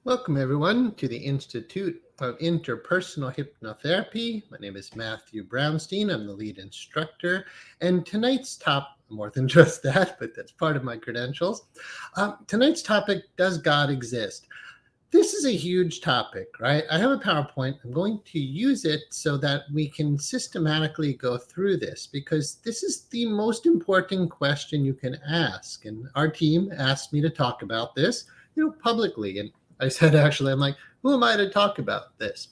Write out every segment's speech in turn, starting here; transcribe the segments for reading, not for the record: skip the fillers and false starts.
Welcome, everyone, to the Institute of Interpersonal Hypnotherapy. My name is Matthew Brownstein. I'm the lead instructor. And tonight's more than just that, but that's part of my credentials. Tonight's topic, does God exist? This is a huge topic, right? I have a PowerPoint. I'm going to use it so that we can systematically go through this because this is the most important question you can ask. And our team asked me to talk about this, publicly. And I said, actually, I'm like, who am I to talk about this?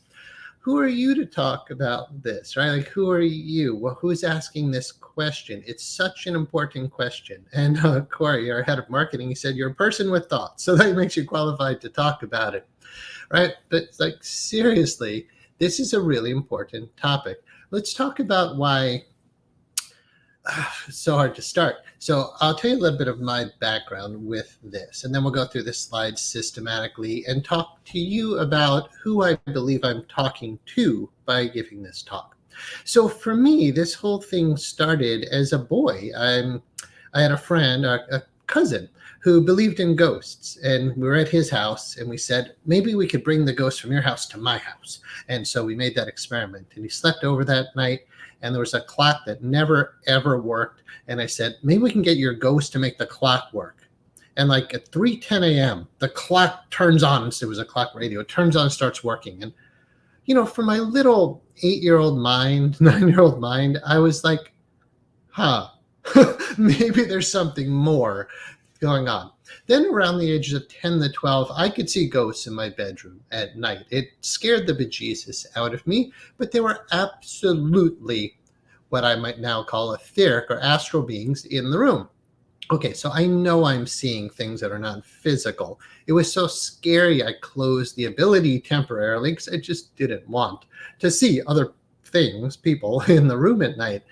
Who are you to talk about this, right? Like, who are you? Well, who's asking this question? It's such an important question. And Corey, our head of marketing, he said, you're a person with thoughts. So that makes you qualified to talk about it, right? But like, seriously, this is a really important topic. Let's talk about why it's so hard to start. So I'll tell you a little bit of my background with this, and then we'll go through the slides systematically and talk to you about who I believe I'm talking to by giving this talk. So for me, this whole thing started as a boy. I had a friend, a cousin, who believed in ghosts, and we were at his house, and we said, maybe we could bring the ghost from your house to my house. And so we made that experiment, and he slept over that night, and there was a clock that never, ever worked. And I said, maybe we can get your ghost to make the clock work. And like at 3:10 a.m., the clock turns on. It was a clock radio. It turns on and starts working. And, for my little 8-year-old mind, 9-year-old mind, I was like, maybe there's something more going on. Then around the ages of 10 to 12, I could see ghosts in my bedroom at night. It scared the bejesus out of me, but they were absolutely what I might now call etheric or astral beings in the room. Okay, so I know I'm seeing things that are not physical. It was so scary, I closed the ability temporarily because I just didn't want to see other things, people in the room at night.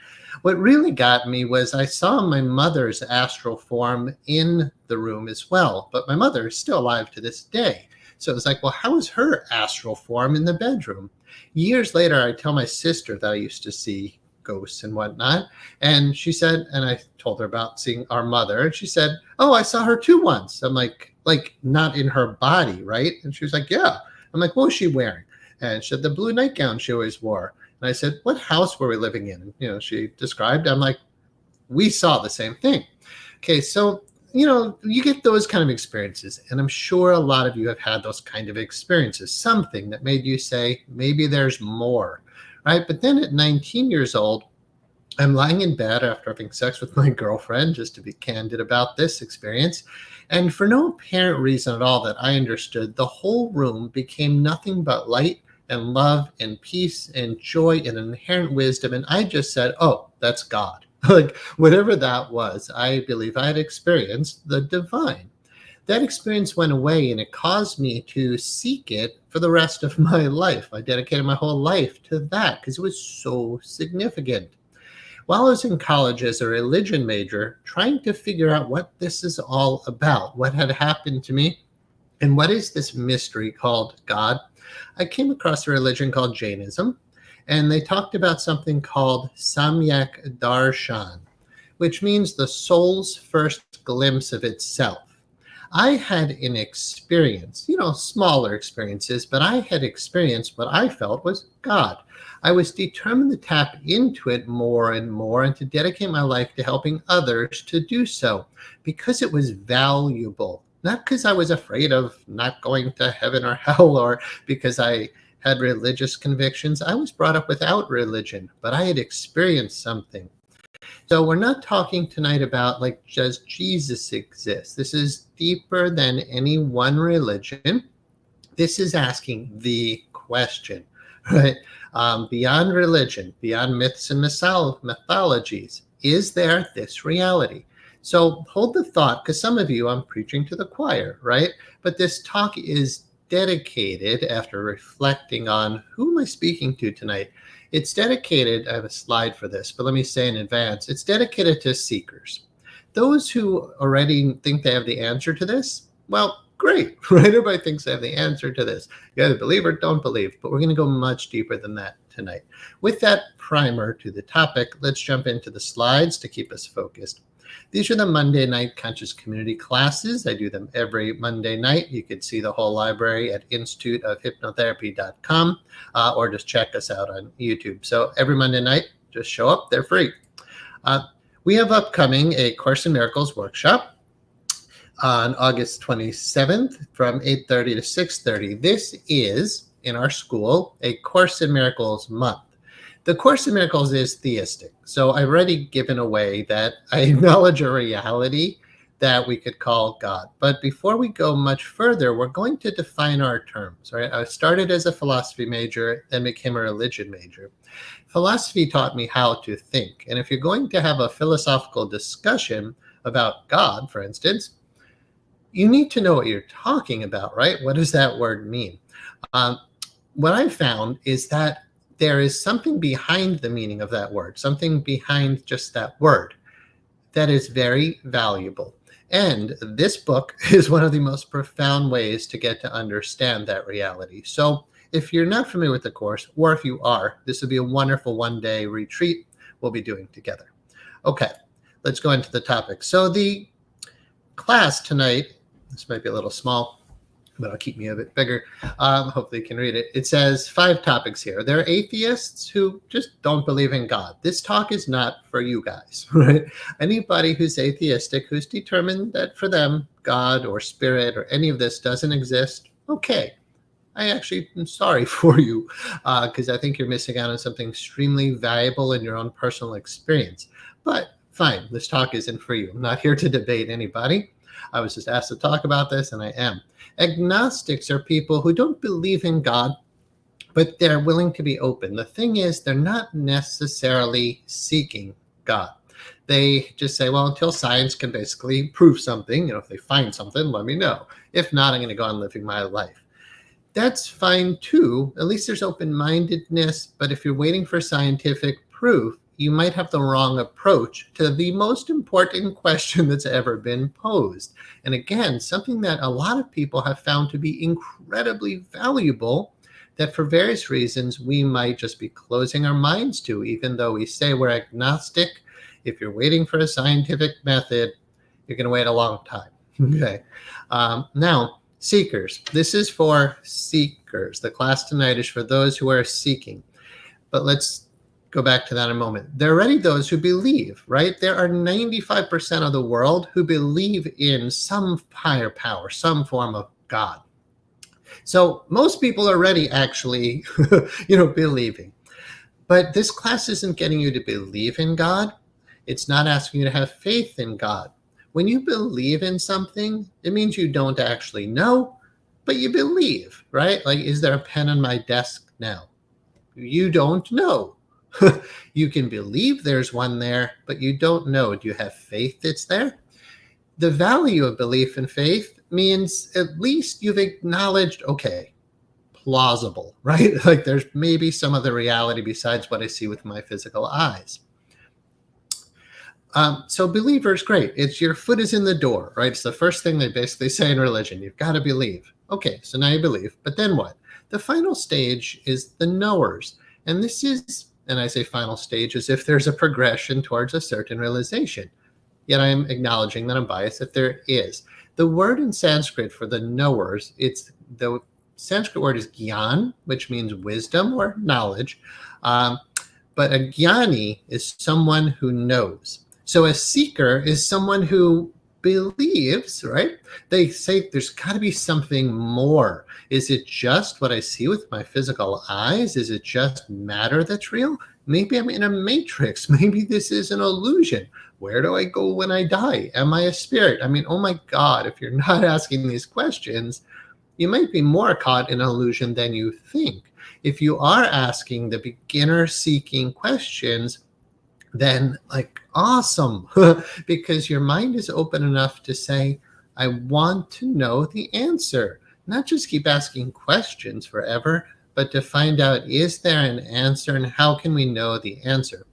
What really got me was I saw my mother's astral form in the room as well, but my mother is still alive to this day. So it was like, well, how is her astral form in the bedroom? Years later, I tell my sister that I used to see ghosts and whatnot, and she said, and I told her about seeing our mother, and she said, oh, I saw her too once. I'm like not in her body, right? And she was like, yeah. I'm like, what was she wearing? And she said, the blue nightgown she always wore. And I said, what house were we living in? And, she described, I'm like, we saw the same thing. Okay, so, you get those kind of experiences. And I'm sure a lot of you have had those kind of experiences, something that made you say, maybe there's more, right? But then at 19 years old, I'm lying in bed after having sex with my girlfriend, just to be candid about this experience. And for no apparent reason at all that I understood, the whole room became nothing but light and love and peace and joy and inherent wisdom. And I just said, oh, that's God. Like whatever that was, I believe I had experienced the divine. That experience went away and it caused me to seek it for the rest of my life. I dedicated my whole life to that because it was so significant. While I was in college as a religion major, trying to figure out what this is all about, what had happened to me, and what is this mystery called God, I came across a religion called Jainism, and they talked about something called Samyak Darshan, which means the soul's first glimpse of itself. I had an experience, smaller experiences, but I had experienced what I felt was God. I was determined to tap into it more and more and to dedicate my life to helping others to do so because it was valuable. Not because I was afraid of not going to heaven or hell or because I had religious convictions. I was brought up without religion, but I had experienced something. So we're not talking tonight about does Jesus exist? This is deeper than any one religion. This is asking the question, right? Beyond religion, beyond myths and mythologies, is there this reality? So hold the thought, because some of you, I'm preaching to the choir, right? But this talk is dedicated, after reflecting on who am I speaking to tonight, it's dedicated, I have a slide for this, but let me say in advance, it's dedicated to seekers. Those who already think they have the answer to this, well, great, right? Everybody thinks they have the answer to this. You either believe or don't believe, but we're going to go much deeper than that tonight. With that primer to the topic, let's jump into the slides to keep us focused. These are the Monday night conscious community classes. I do them every Monday night. You can see the whole library at instituteofhypnotherapy.com or just check us out on YouTube. So every Monday night, just show up. They're free. We have upcoming a Course in Miracles workshop on August 27th from 8:30 to 6:30. This is, in our school, a Course in Miracles month. The Course in Miracles is theistic. So I've already given away that I acknowledge a reality that we could call God. But before we go much further, we're going to define our terms, right? I started as a philosophy major, then became a religion major. Philosophy taught me how to think. And if you're going to have a philosophical discussion about God, for instance, you need to know what you're talking about, right? What does that word mean? What I found is that there is something behind the meaning of that word, something behind just that word that is very valuable. And this book is one of the most profound ways to get to understand that reality. So if you're not familiar with the course, or if you are, this would be a wonderful one-day retreat we'll be doing together. Okay, let's go into the topic. So the class tonight, this might be a little small, but it'll keep me a bit bigger. Hopefully you can read it. It says 5 topics here. There are atheists who just don't believe in God. This talk is not for you guys, right? Anybody who's atheistic, who's determined that for them, God or spirit or any of this doesn't exist, okay. I actually am sorry for you because I think you're missing out on something extremely valuable in your own personal experience. But fine, this talk isn't for you. I'm not here to debate anybody. I was just asked to talk about this, and I am. Agnostics are people who don't believe in God, but they're willing to be open. The thing is, they're not necessarily seeking God. They just say, well, until science can basically prove something, if they find something, let me know. If not, I'm going to go on living my life. That's fine too. At least there's open-mindedness. But if you're waiting for scientific proof, you might have the wrong approach to the most important question that's ever been posed. And again, something that a lot of people have found to be incredibly valuable that for various reasons we might just be closing our minds to, even though we say we're agnostic. If you're waiting for a scientific method, you're going to wait a long time. Okay. Now, seekers. This is for seekers. The class tonight is for those who are seeking. But let's go back to that in a moment. There are already those who believe, right? There are 95% of the world who believe in some higher power, some form of God. So most people are already actually, believing. But this class isn't getting you to believe in God. It's not asking you to have faith in God. When you believe in something, it means you don't actually know, but you believe, right? Like, is there a pen on my desk now? You don't know. You can believe there's one there, but you don't know. Do you have faith it's there? The value of belief and faith means at least you've acknowledged, okay, plausible, right? Like there's maybe some other reality besides what I see with my physical eyes. So believers, great. It's your foot is in the door, right? It's the first thing they basically say in religion. You've got to believe. Okay, so now you believe. But then what? The final stage is the knowers. And this is, and I say final stage as if there's a progression towards a certain realization. Yet I'm acknowledging that I'm biased, that there is. The word in Sanskrit for the knowers, it's the Sanskrit word is gyan, which means wisdom or knowledge. But a jnani is someone who knows. So a seeker is someone who believes, right? They say there's got to be something more. Is it just what I see with my physical eyes? Is it just matter that's real? Maybe I'm in a matrix. Maybe this is an illusion. Where do I go when I die? Am I a spirit? I mean, oh my God, if you're not asking these questions, you might be more caught in an illusion than you think. If you are asking the beginner seeking questions, then like awesome, because your mind is open enough to say, I want to know the answer. Not just keep asking questions forever, but to find out, is there an answer and how can we know the answer?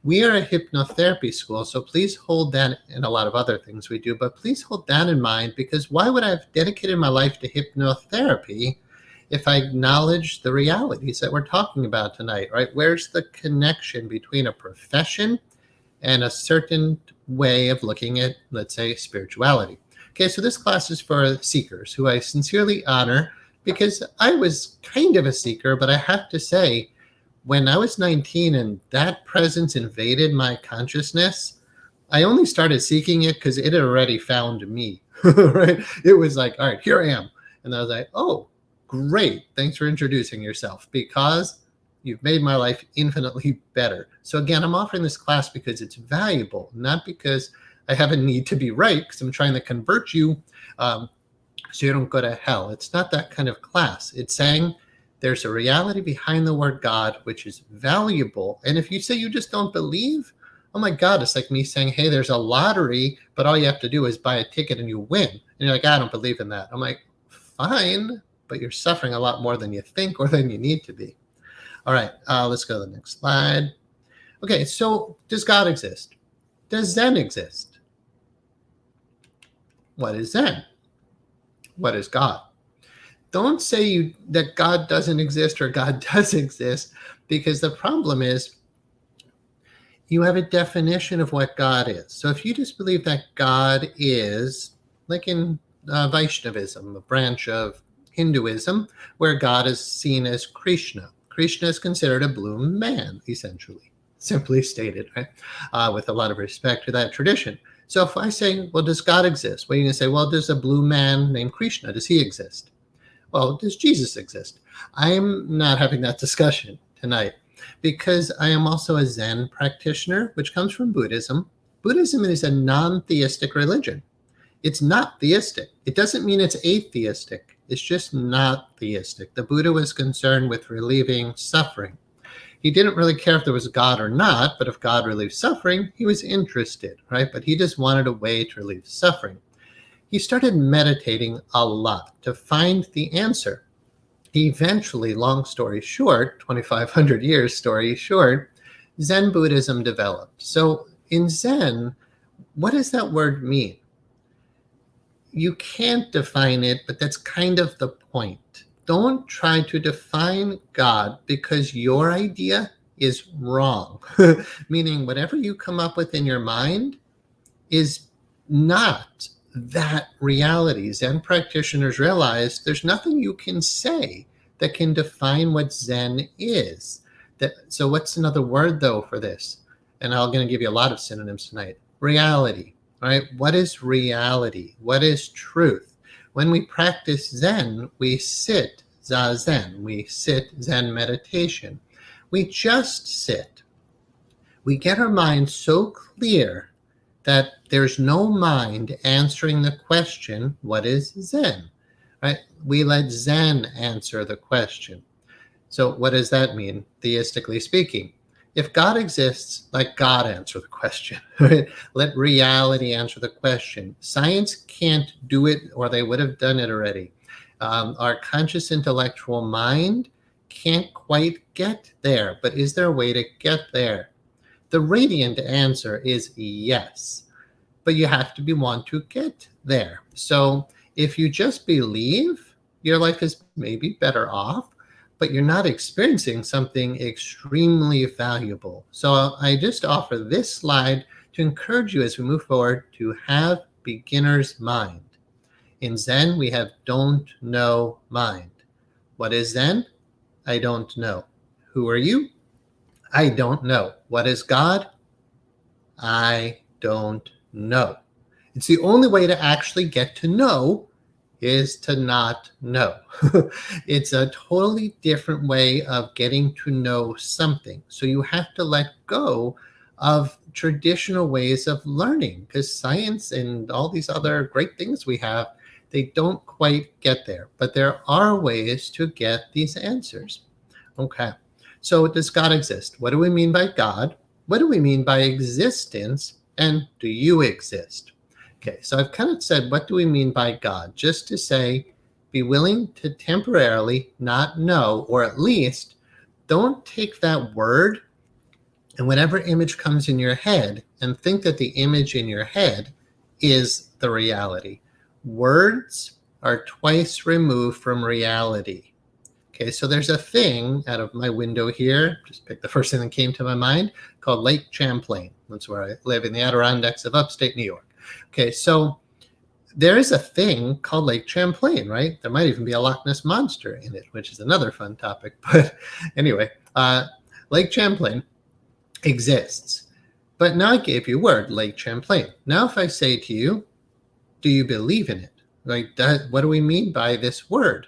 We are a hypnotherapy school, so please hold that, and a lot of other things we do, but please hold that in mind, because why would I have dedicated my life to hypnotherapy if I acknowledge the realities that we're talking about tonight, right? Where's the connection between a profession and a certain way of looking at, let's say, spirituality. Okay, so this class is for seekers who I sincerely honor because I was kind of a seeker, but I have to say, when I was 19 and that presence invaded my consciousness, I only started seeking it because it had already found me, right? It was like, all right, here I am. And I was like, oh, great. Thanks for introducing yourself because you've made my life infinitely better. So again, I'm offering this class because it's valuable, not because I have a need to be right, because I'm trying to convert you so you don't go to hell. It's not that kind of class. It's saying there's a reality behind the word God, which is valuable. And if you say you just don't believe, oh my God, it's like me saying, hey, there's a lottery, but all you have to do is buy a ticket and you win. And you're like, I don't believe in that. I'm like, fine, but you're suffering a lot more than you think or than you need to be. All right, let's go to the next slide. Okay, so does God exist? Does Zen exist? What is Zen? What is God? Don't say that God doesn't exist or God does exist, because the problem is you have a definition of what God is. So if you just believe that God is, like in Vaishnavism, a branch of Hinduism, where God is seen as Krishna. Krishna is considered a blue man, essentially, simply stated, right? With a lot of respect to that tradition. So if I say, well, does God exist? Well, you're going to say, well, there's a blue man named Krishna. Does he exist? Well, does Jesus exist? I'm not having that discussion tonight because I am also a Zen practitioner, which comes from Buddhism. Buddhism is a non-theistic religion. It's not theistic. It doesn't mean it's atheistic. It's just not theistic. The Buddha was concerned with relieving suffering. He didn't really care if there was a God or not, but if God relieved suffering, he was interested, right? But he just wanted a way to relieve suffering. He started meditating a lot to find the answer. Eventually, long story short, 2,500 years story short, Zen Buddhism developed. So in Zen, what does that word mean? You can't define it, but that's kind of the point. Don't try to define God because your idea is wrong. Meaning whatever you come up with in your mind is not that reality. Zen practitioners realize there's nothing you can say that can define what Zen is. So what's another word, though, for this? And I'm going to give you a lot of synonyms tonight. Reality, right? What is reality? What is truth? When we practice Zen, we sit Zazen. We sit Zen meditation. We just sit. We get our mind so clear that there's no mind answering the question, what is Zen? Right? We let Zen answer the question. So what does that mean, theistically speaking? If God exists, let God answer the question. Right? Let reality answer the question. Science can't do it, or they would have done it already. Our conscious intellectual mind can't quite get there, but is there a way to get there? The radiant answer is yes, but you have to want to get there. So if you just believe, your life is maybe better off, but you're not experiencing something extremely valuable. So I just offer this slide to encourage you as we move forward to have beginner's mind. In Zen, we have don't know mind. What is Zen? I don't know. Who are you? I don't know. What is God? I don't know. It's the only way to actually get to know is to not know. It's a totally different way of getting to know something. So you have to let go of traditional ways of learning, because science and all these other great things we have, they don't quite get there. But there are ways to get these answers. Okay. So does God exist? What do we mean by God? What do we mean by existence? And do you exist? Okay, so I've kind of said, what do we mean by God? Just to say, be willing to temporarily not know, or at least don't take that word and whatever image comes in your head and think that the image in your head is the reality. Words are twice removed from reality. Okay, so there's a thing out of my window here, just pick the first thing that came to my mind, called Lake Champlain. That's where I live, in the Adirondacks of upstate New York. Okay, so there is a thing called Lake Champlain, right? There might even be a Loch Ness Monster in it, which is another fun topic. But anyway, Lake Champlain exists. But now I gave you a word, Lake Champlain. Now if I say to you, do you believe in it? Like that, what do we mean by this word?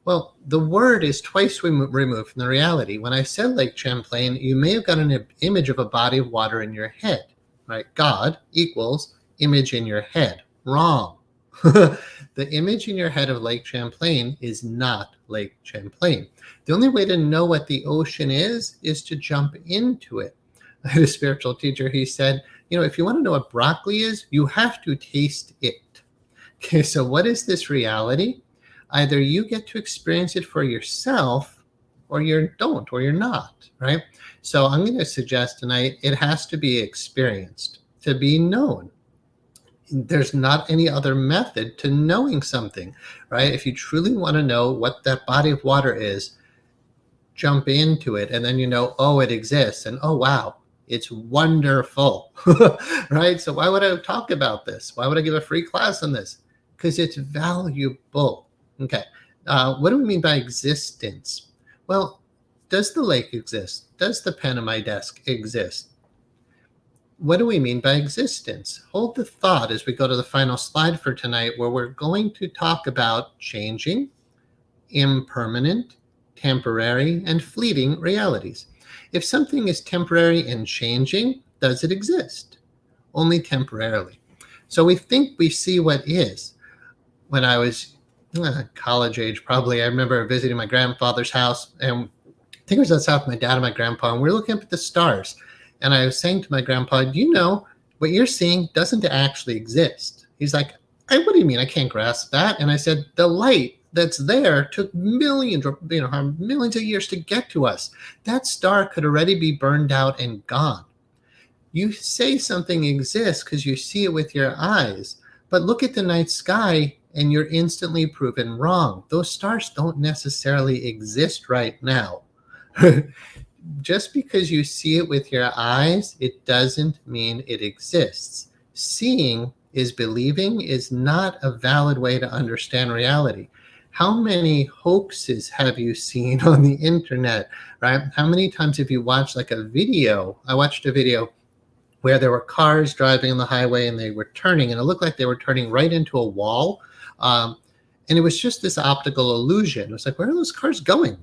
Well, the word is twice removed from the reality. When I said Lake Champlain, you may have got an image of a body of water in your head, right? God equals image in your head. Wrong. The image in your head of Lake Champlain is not Lake Champlain. The only way to know what the ocean is to jump into it. I had a spiritual teacher, he said, if you want to know what broccoli is, you have to taste it. Okay, so what is this reality? Either you get to experience it for yourself or you don't, or you're not, right? So I'm going to suggest tonight it has to be experienced, to be known. There's not any other method to knowing something, right? If you truly want to know what that body of water is, jump into it and then oh, it exists, and oh, wow, it's wonderful, right? So why would I talk about this? Why would I give a free class on this? Because it's valuable. Okay, what do we mean by existence? Well, does the lake exist? Does the pen on my desk exist? What do we mean by existence? Hold the thought as we go to the final slide for tonight, where we're going to talk about changing, impermanent, temporary, and fleeting realities. If something is temporary and changing, does it exist? Only temporarily. So we think we see what is. When I was college age, probably, I remember visiting my grandfather's house, and I think it was outside with my dad and my grandpa, and we were looking up at the stars. And I was saying to my grandpa, do you know what you're seeing doesn't actually exist? He's like, what do you mean? I can't grasp that. And I said, the light that's there took millions of years to get to us. That star could already be burned out and gone. You say something exists because you see it with your eyes, but look at the night sky and you're instantly proven wrong. Those stars don't necessarily exist right now. Just because you see it with your eyes, it doesn't mean it exists. Seeing is believing is not a valid way to understand reality. How many hoaxes have you seen on the internet, right? How many times have you watched like a video? I watched a video where there were cars driving on the highway and they were turning, and it looked like they were turning right into a wall. And it was just this optical illusion. It was like, where are those cars going?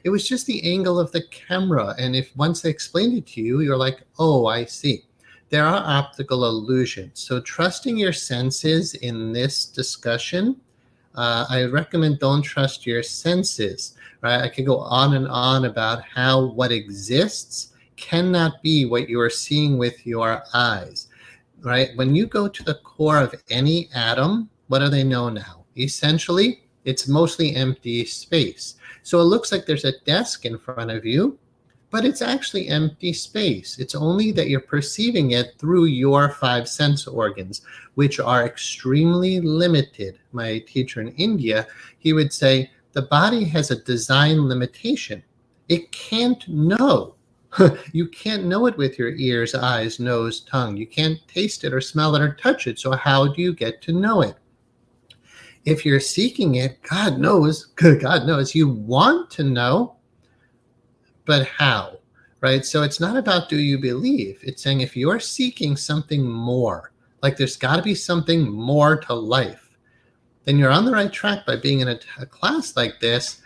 It was just the angle of the camera. And if once they explained it to you, you're like, oh, I see. There are optical illusions. So trusting your senses in this discussion, I recommend don't trust your senses, right? I could go on and on about how what exists cannot be what you are seeing with your eyes, right? When you go to the core of any atom, what do they know now? Essentially, it's mostly empty space. So it looks like there's a desk in front of you, but it's actually empty space. It's only that you're perceiving it through your 5 sense organs, which are extremely limited. My teacher in India, he would say, the body has a design limitation. It can't know. You can't know it with your ears, eyes, nose, tongue. You can't taste it or smell it or touch it. So how do you get to know it? If you're seeking it, God knows you want to know, but how, right? So it's not about do you believe. It's saying if you're seeking something more, like there's got to be something more to life, then you're on the right track by being in a class like this.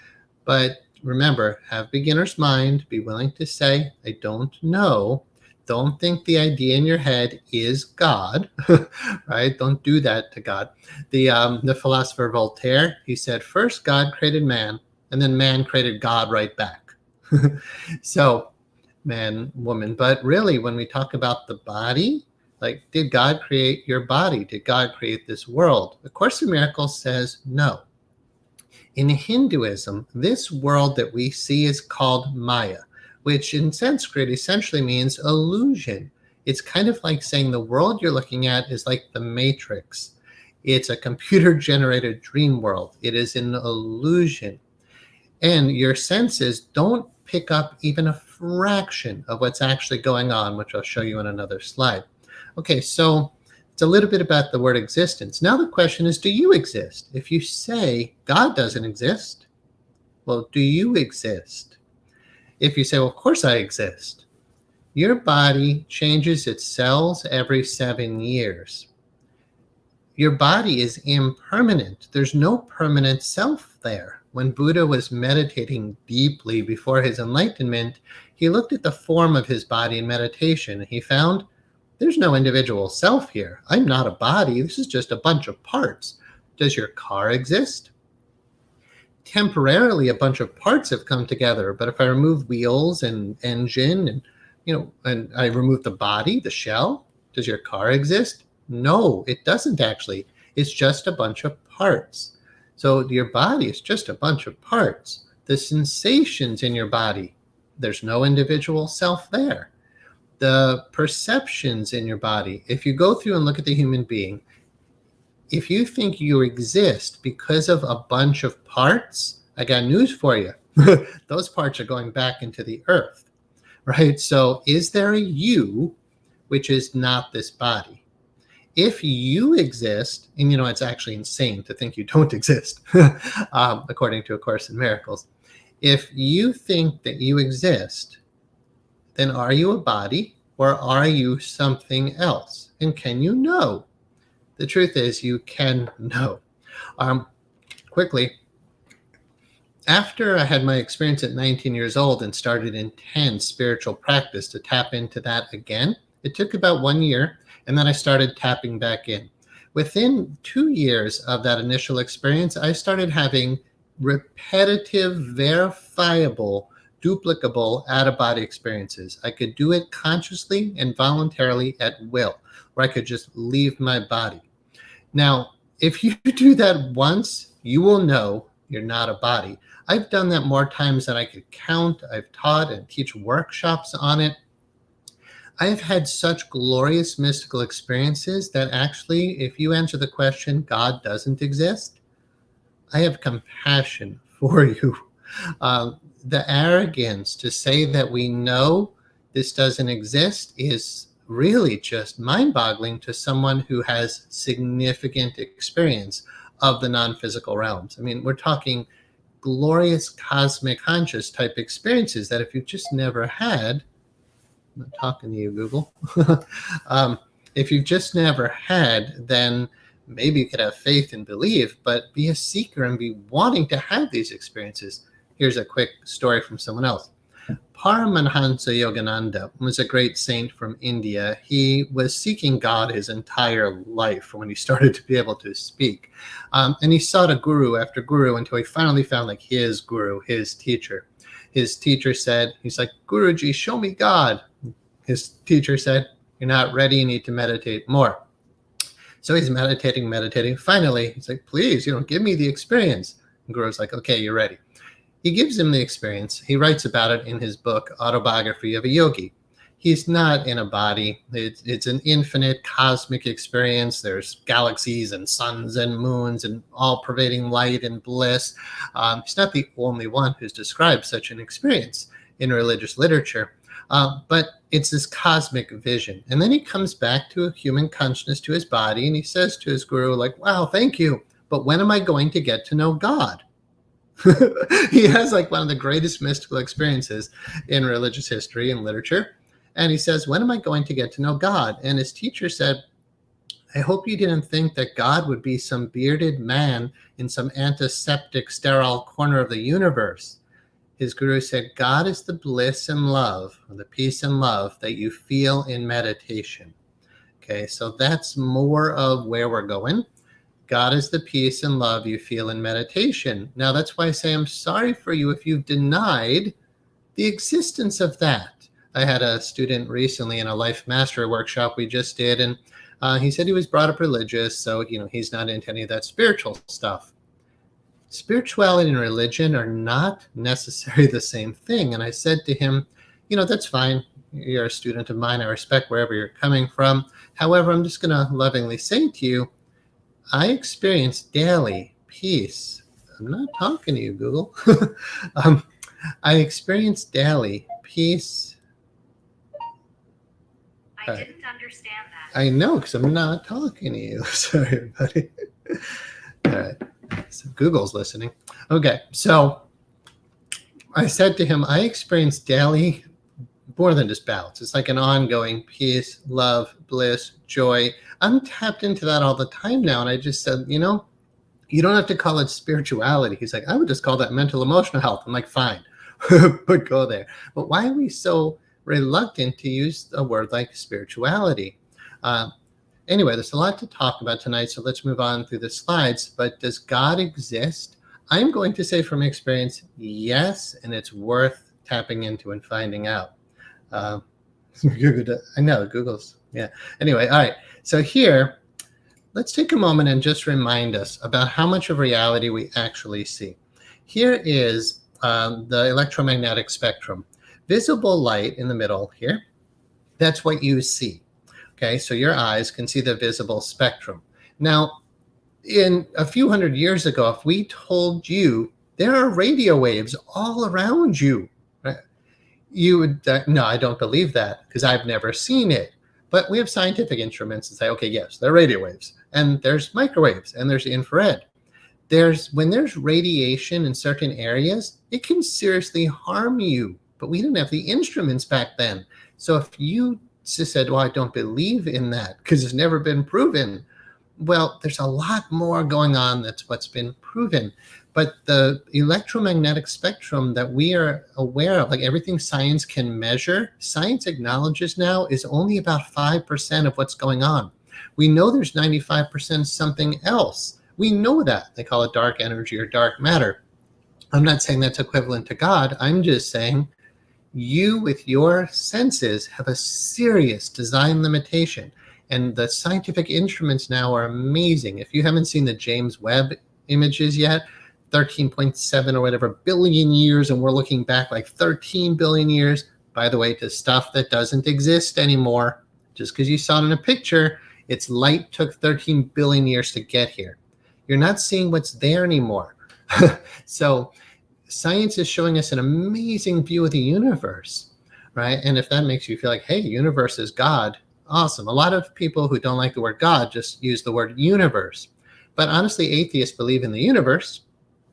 But remember, have beginner's mind, be willing to say, I don't know. Don't think the idea in your head is God, right? Don't do that to God. The philosopher Voltaire, he said, first God created man, and then man created God right back. So, man, woman. But really, when we talk about the body, like, did God create your body? Did God create this world? The Course in Miracles says no. In Hinduism, this world that we see is called Maya, which in Sanskrit essentially means illusion. It's kind of like saying the world you're looking at is like the Matrix. It's a computer-generated dream world. It is an illusion. And your senses don't pick up even a fraction of what's actually going on, which I'll show you in another slide. Okay, so it's a little bit about the word existence. Now the question is, do you exist? If you say God doesn't exist, well, do you exist? If you say, well, of course I exist, your body changes its cells every 7 years. Your body is impermanent. There's no permanent self there. When Buddha was meditating deeply before his enlightenment, he looked at the form of his body in meditation. He found there's no individual self here. I'm not a body. This is just a bunch of parts. Does your car exist? Temporarily, a bunch of parts have come together, but if I remove wheels and engine and I remove the body, the shell, does your car exist? No, it doesn't actually. It's just a bunch of parts. So your body is just a bunch of parts. The sensations in your body, there's no individual self there. The perceptions in your body, if you go through and look at the human being, if you think you exist because of a bunch of parts, I got news for you. Those parts are going back into the earth, right? So is there a you which is not this body? If you exist, and it's actually insane to think you don't exist, according to A Course in Miracles. If you think that you exist, then are you a body or are you something else? And can you know? The truth is you can know. Quickly, after I had my experience at 19 years old and started intense spiritual practice to tap into that again, it took about 1 year. And then I started tapping back in. Within 2 years of that initial experience, I started having repetitive, verifiable, duplicable out-of-body experiences. I could do it consciously and voluntarily at will, where I could just leave my body. Now, if you do that once, you will know you're not a body. I've done that more times than I could count. I've taught and teach workshops on it. I have had such glorious mystical experiences that actually, if you answer the question, God doesn't exist, I have compassion for you. The arrogance to say that we know this doesn't exist is really just mind-boggling to someone who has significant experience of the non-physical realms. I mean, we're talking glorious cosmic conscious type experiences that if you've just never had, I'm not talking to you, Google. If you've just never had, then maybe you could have faith and believe, but be a seeker and be wanting to have these experiences. Here's a quick story from someone else. Paramahansa Yogananda was a great saint from India. He was seeking God his entire life when he started to be able to speak. And he sought a guru after guru until he finally found his guru, his teacher. His teacher said, he's like, Guruji, show me God. His teacher said, you're not ready, you need to meditate more. So he's meditating. Finally, he's like, please, give me the experience. And Guru's like, okay, you're ready. He gives him the experience. He writes about it in his book, Autobiography of a Yogi. He's not in a body. It's an infinite cosmic experience. There's galaxies and suns and moons and all-pervading light and bliss. He's not the only one who's described such an experience in religious literature. But it's this cosmic vision. And then he comes back to a human consciousness, to his body, and he says to his guru, wow, thank you. But when am I going to get to know God? He has one of the greatest mystical experiences in religious history and literature. And he says, when am I going to get to know God? And his teacher said, I hope you didn't think that God would be some bearded man in some antiseptic, sterile corner of the universe. His guru said, God is the bliss and love, or the peace and love that you feel in meditation. Okay, so that's more of where we're going. God is the peace and love you feel in meditation. Now, that's why I say I'm sorry for you if you've denied the existence of that. I had a student recently in a Life Mastery workshop we just did, and he said he was brought up religious, so, he's not into any of that spiritual stuff. Spirituality and religion are not necessarily the same thing. And I said to him, that's fine. You're a student of mine. I respect wherever you're coming from. However, I'm just going to lovingly say to you, I experience daily peace, I'm not talking to you, Google. I experience daily peace. I didn't understand that. I know, because I'm not talking to you. Sorry, buddy. All right. So Google's listening. Okay. So I said to him, I experience daily, more than just bouts. It's like an ongoing peace, love, bliss, joy. I'm tapped into that all the time now. And I just said, you don't have to call it spirituality. He's like, I would just call that mental emotional health. I'm like, fine, but go there. But why are we so reluctant to use a word like spirituality? Anyway, there's a lot to talk about tonight, so let's move on through the slides. But does God exist? I'm going to say from experience, yes, and it's worth tapping into and finding out. I know, Google's, yeah. Anyway, all right. So here, let's take a moment and just remind us about how much of reality we actually see. Here is the electromagnetic spectrum. Visible light in the middle here, that's what you see. Okay, so your eyes can see the visible spectrum. Now, in a few hundred years ago, if we told you there are radio waves all around you, right, you would, no, I don't believe that because I've never seen it. But we have scientific instruments that say, okay, yes, they're radio waves, and there's microwaves, and there's infrared. When there's radiation in certain areas, it can seriously harm you. But we didn't have the instruments back then. So if you just said, well, I don't believe in that because it's never been proven. Well, there's a lot more going on that's what's been proven. But the electromagnetic spectrum that we are aware of, like everything science can measure, science acknowledges now is only about 5% of what's going on. We know there's 95% something else. We know that. They call it dark energy or dark matter. I'm not saying that's equivalent to God. I'm just saying you, with your senses, have a serious design limitation. And the scientific instruments now are amazing. If you haven't seen the James Webb images yet, 13.7 or whatever billion years, and we're looking back like 13 billion years, by the way, to stuff that doesn't exist anymore. Just because you saw it in a picture, its light took 13 billion years to get here. You're not seeing what's there anymore. So science is showing us an amazing view of the universe, right? And if that makes you feel like, hey, universe is God, awesome. A lot of people who don't like the word God just use the word universe. But honestly, atheists believe in the universe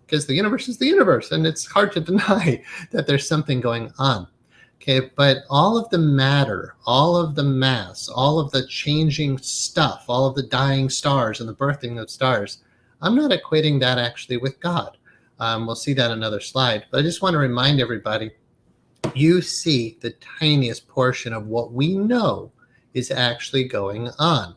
because the universe is the universe, and it's hard to deny that there's something going on. Okay, but all of the matter, all of the mass, all of the changing stuff, all of the dying stars and the birthing of stars, I'm not equating that actually with God. We'll see that in another slide. But I just want to remind everybody, you see the tiniest portion of what we know is actually going on.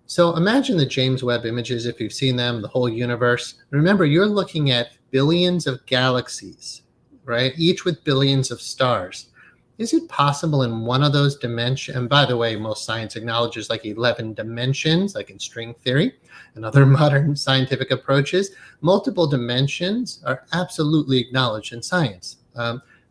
So imagine the James Webb images, if you've seen them, the whole universe. Remember, you're looking at billions of galaxies, right? Each with billions of stars. Is it possible in one of those dimensions, and by the way, most science acknowledges like 11 dimensions, like in string theory and other modern scientific approaches, multiple dimensions are absolutely acknowledged in science.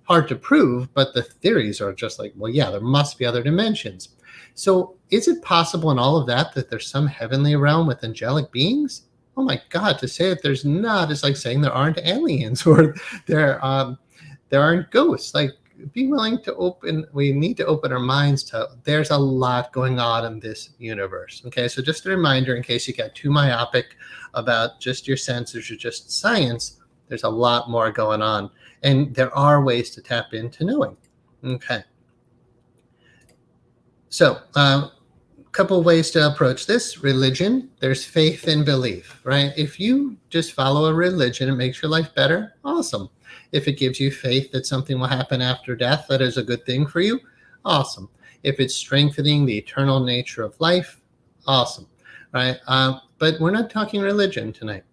Hard to prove, but the theories are just like, well, yeah, there must be other dimensions. So is it possible in all of that there's some heavenly realm with angelic beings? Oh my God, to say that there's not is like saying there aren't aliens or there aren't ghosts. Like, be willing to we need to open our minds to, there's a lot going on in this universe. Okay, so just a reminder in case you got too myopic about just your senses or just science, there's a lot more going on. And there are ways to tap into knowing. Okay. So a couple of ways to approach this. Religion, there's faith and belief, right? If you just follow a religion, it makes your life better, awesome. If it gives you faith that something will happen after death, that is a good thing for you, awesome. If it's strengthening the eternal nature of life, awesome, right? But we're not talking religion tonight.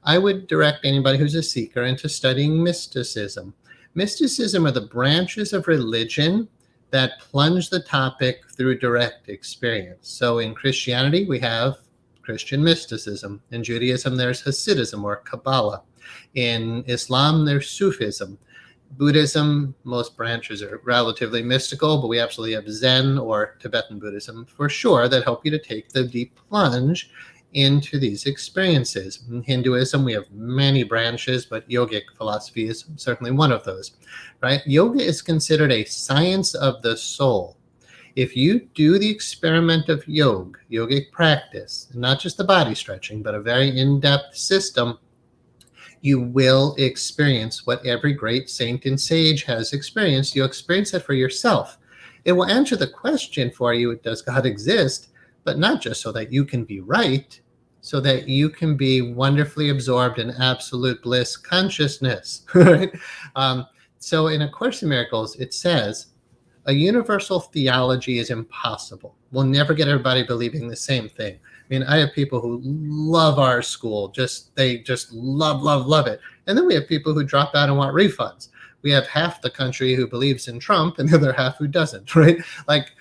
I would direct anybody who's a seeker into studying mysticism. Mysticism are the branches of religion that plunge the topic through direct experience. So in Christianity, we have Christian mysticism. In Judaism, there's Hasidism or Kabbalah. In Islam, there's Sufism. Buddhism, most branches are relatively mystical, but we absolutely have Zen or Tibetan Buddhism for sure that help you to take the deep plunge into these experiences. In Hinduism, we have many branches, but yogic philosophy is certainly one of those, right? Yoga is considered a science of the soul. If you do the experiment of yogic practice, not just the body stretching, but a very in-depth system, you will experience what every great saint and sage has experienced. You'll experience it for yourself. It will answer the question for you, does God exist? But not just so that you can be right, so that you can be wonderfully absorbed in absolute bliss consciousness. Right? So in A Course in Miracles, it says, a universal theology is impossible. We'll never get everybody believing the same thing. I mean, I have people who love our school, they just love it. And then we have people who drop out and want refunds. We have half the country who believes in Trump and the other half who doesn't, right? Like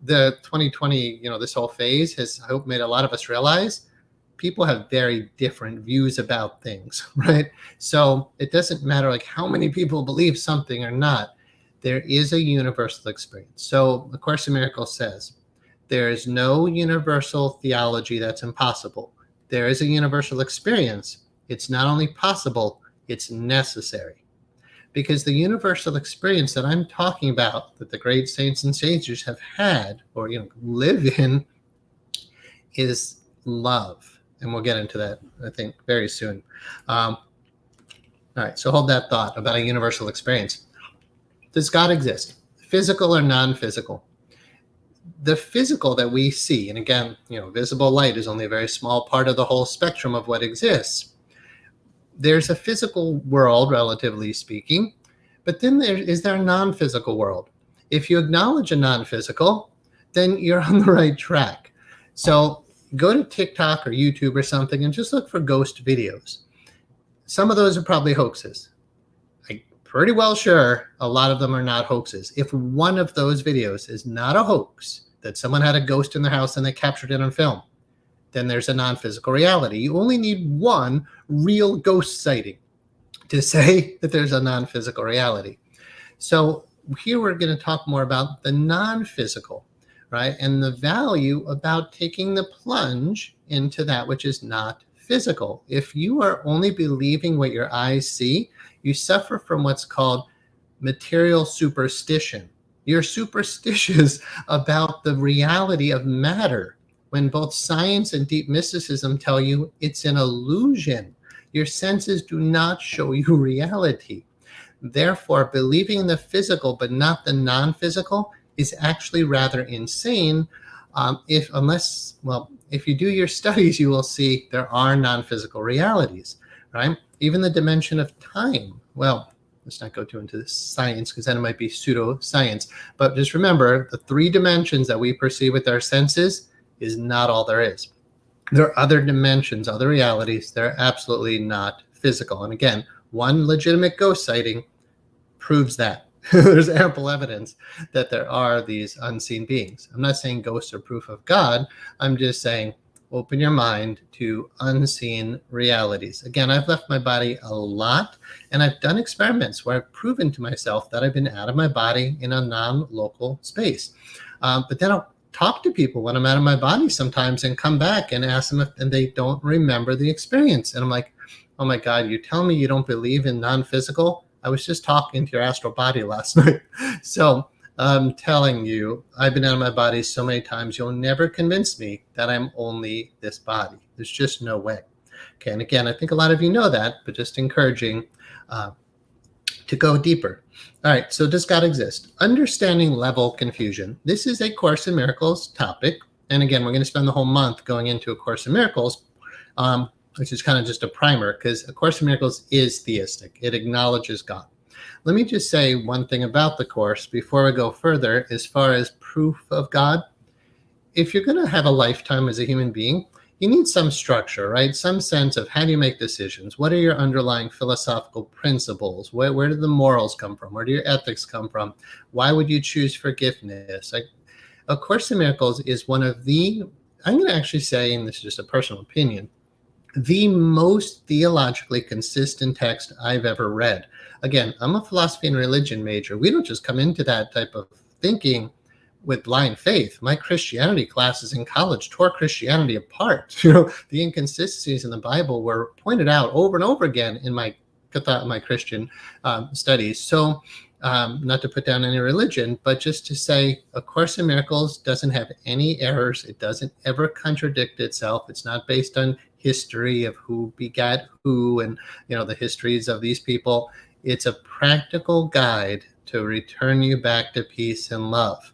the 2020, this whole phase has, I hope, made a lot of us realize people have very different views about things, right? So it doesn't matter like how many people believe something or not. There is a universal experience. So A Course in Miracles says, there is no universal theology that's impossible. There is a universal experience. It's not only possible, it's necessary. Because the universal experience that I'm talking about, that the great saints and sages have had, or live in, is love. And we'll get into that, I think, very soon. All right, so hold that thought about a universal experience. Does God exist? Physical or non-physical? The physical that we see, and again, visible light is only a very small part of the whole spectrum of what exists. There's a physical world, relatively speaking, but then is there a non-physical world? If you acknowledge a non-physical, then you're on the right track. So go to TikTok or YouTube or something and just look for ghost videos. Some of those are probably hoaxes. Pretty well sure a lot of them are not hoaxes. If one of those videos is not a hoax, that someone had a ghost in their house and they captured it on film, then there's a non-physical reality. You only need one real ghost sighting to say that there's a non-physical reality. So here we're going to talk more about the non-physical, right? And the value about taking the plunge into that which is not physical. If you are only believing what your eyes see, you suffer from what's called material superstition. You're superstitious about the reality of matter, when both science and deep mysticism tell you it's an illusion. Your senses do not show you reality. Therefore, believing in the physical but not the non-physical is actually rather insane. If you do your studies, you will see there are non-physical realities, right? Even the dimension of time. Well, let's not go too into this science because then it might be pseudo-science. But just remember, the 3 dimensions that we perceive with our senses is not all there is. There are other dimensions, other realities. They're absolutely not physical. And again, one legitimate ghost sighting proves that. There's ample evidence that there are these unseen beings. I'm not saying ghosts are proof of God. I'm just saying open your mind to unseen realities. Again, I've left my body a lot, and I've done experiments where I've proven to myself that I've been out of my body in a non-local space. But then I'll talk to people when I'm out of my body sometimes and come back and ask them and they don't remember the experience. And I'm like, oh my God, you tell me you don't believe in non-physical? I was just talking to your astral body last night. So I'm telling you, I've been out of my body so many times, you'll never convince me that I'm only this body. There's just no way. Okay, and again, I think a lot of you know that, but just encouraging to go deeper. All right, so does God exist? Understanding level confusion. This is a Course in Miracles topic. And again, we're going to spend the whole month going into A Course in Miracles, which is kind of just a primer, because A Course in Miracles is theistic. It acknowledges God. Let me just say one thing about the Course before we go further. As far as proof of God, if you're going to have a lifetime as a human being, you need some structure, right? Some sense of how do you make decisions? What are your underlying philosophical principles? Where do the morals come from? Where do your ethics come from? Why would you choose forgiveness? A Course in Miracles is one of the, I'm going to actually say, and this is just a personal opinion, the most theologically consistent text I've ever read. Again, I'm a philosophy and religion major. We don't just come into that type of thinking with blind faith. My Christianity classes in college tore Christianity apart. The inconsistencies in the Bible were pointed out over and over again in my Christian studies. So not to put down any religion, but just to say A Course in Miracles doesn't have any errors. It doesn't ever contradict itself. It's not based on history of who begat who and the histories of these people. It's a practical guide to return you back to peace and love.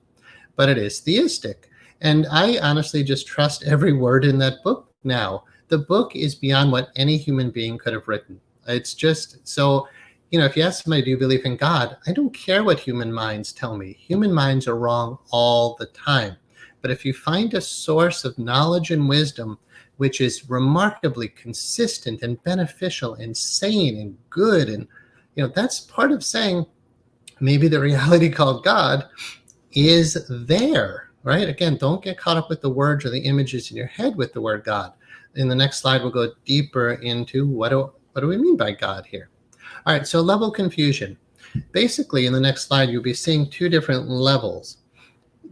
But it is theistic. And I honestly just trust every word in that book now. The book is beyond what any human being could have written. It's just so, if you ask somebody, do you believe in God? I don't care what human minds tell me. Human minds are wrong all the time. But if you find a source of knowledge and wisdom which is remarkably consistent and beneficial and sane and good, and that's part of saying maybe the reality called God is there, right? Again, don't get caught up with the words or the images in your head with the word God. In the next slide, we'll go deeper into what do we mean by God here. All right, so level confusion. Basically, in the next slide, you'll be seeing two different levels.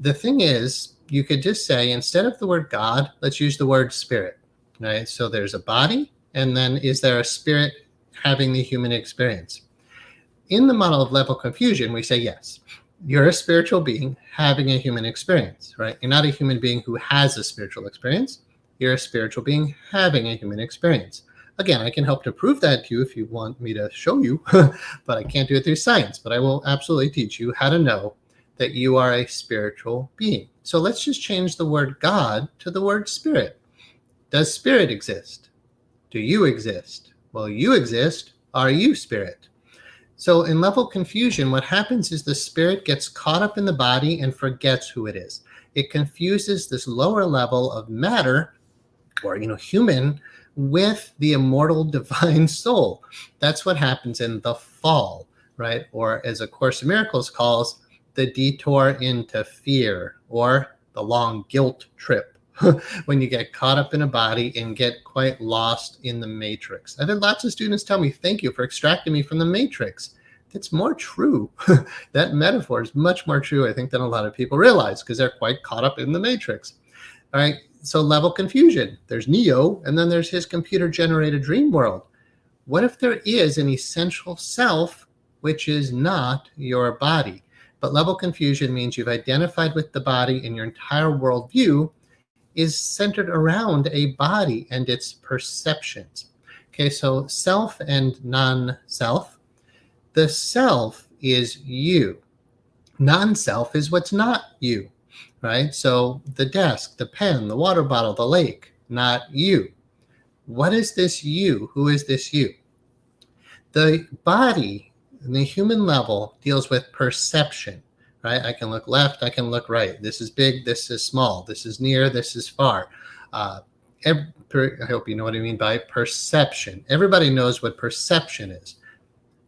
The thing is, you could just say, instead of the word God, let's use the word spirit, right? So there's a body, and then is there a spirit having the human experience? In the model of level confusion, we say yes. You're a spiritual being having a human experience, right? You're not a human being who has a spiritual experience. You're a spiritual being having a human experience. Again, I can help to prove that to you if you want me to show you, but I can't do it through science. But I will absolutely teach you how to know that you are a spiritual being. So let's just change the word God to the word spirit. Does spirit exist? Do you exist? Well, you exist. Are you spirit? So in level confusion, what happens is the spirit gets caught up in the body and forgets who it is. It confuses this lower level of matter, or human, with the immortal divine soul. That's what happens in the fall, right? Or as A Course in Miracles calls, the detour into fear, or the long guilt trip, when you get caught up in a body and get quite lost in the matrix. I've had lots of students tell me, thank you for extracting me from the matrix. It's more true. That metaphor is much more true, I think, than a lot of people realize, because they're quite caught up in the matrix. All right, so level confusion. There's Neo, and then there's his computer-generated dream world. What if there is an essential self which is not your body? But level confusion means you've identified with the body, and your entire worldview is centered around a body and its perceptions. Okay, so self and non-self. The self is you. Non-self is what's not you, right? So the desk, the pen, the water bottle, the lake, not you. What is this you? Who is this you? The body, in the human level, deals with perception, right? I can look left, I can look right. This is big, this is small. This is near, this is far. I hope you know what I mean by perception. Everybody knows what perception is.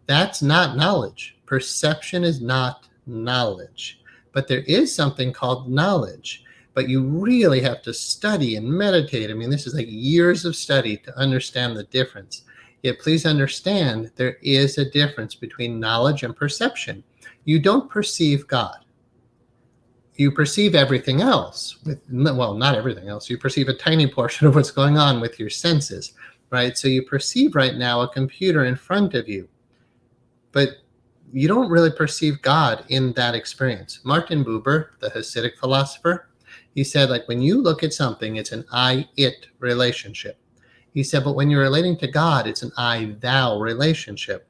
That's not knowledge. Perception is not knowledge. But there is something called knowledge. But you really have to study and meditate. I mean, this is like years of study to understand the difference. Yet please understand there is a difference between knowledge and perception. You don't perceive God. You perceive everything else. Well, not everything else. You perceive a tiny portion of what's going on with your senses, right? So you perceive right now a computer in front of you. But you don't really perceive God in that experience. Martin Buber, the Hasidic philosopher, he said, like, when you look at something, it's an I-it relationship. He said, but when you're relating to God, it's an I-thou relationship.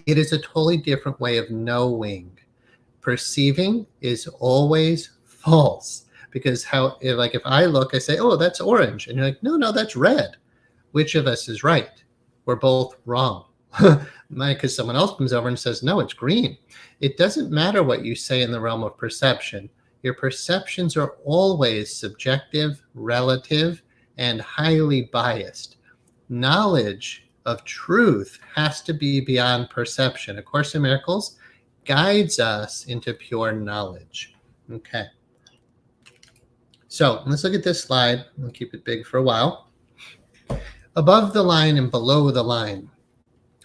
It is a totally different way of knowing. Perceiving is always false. Because if I look, I say, oh, that's orange. And you're like, no, that's red. Which of us is right? We're both wrong. Because someone else comes over and says, no, it's green. It doesn't matter what you say in the realm of perception. Your perceptions are always subjective, relative, and highly biased. Knowledge of truth has to be beyond perception. A Course in Miracles guides us into pure knowledge. Okay. So let's look at this slide. I'll keep it big for a while. Above the line and below the line.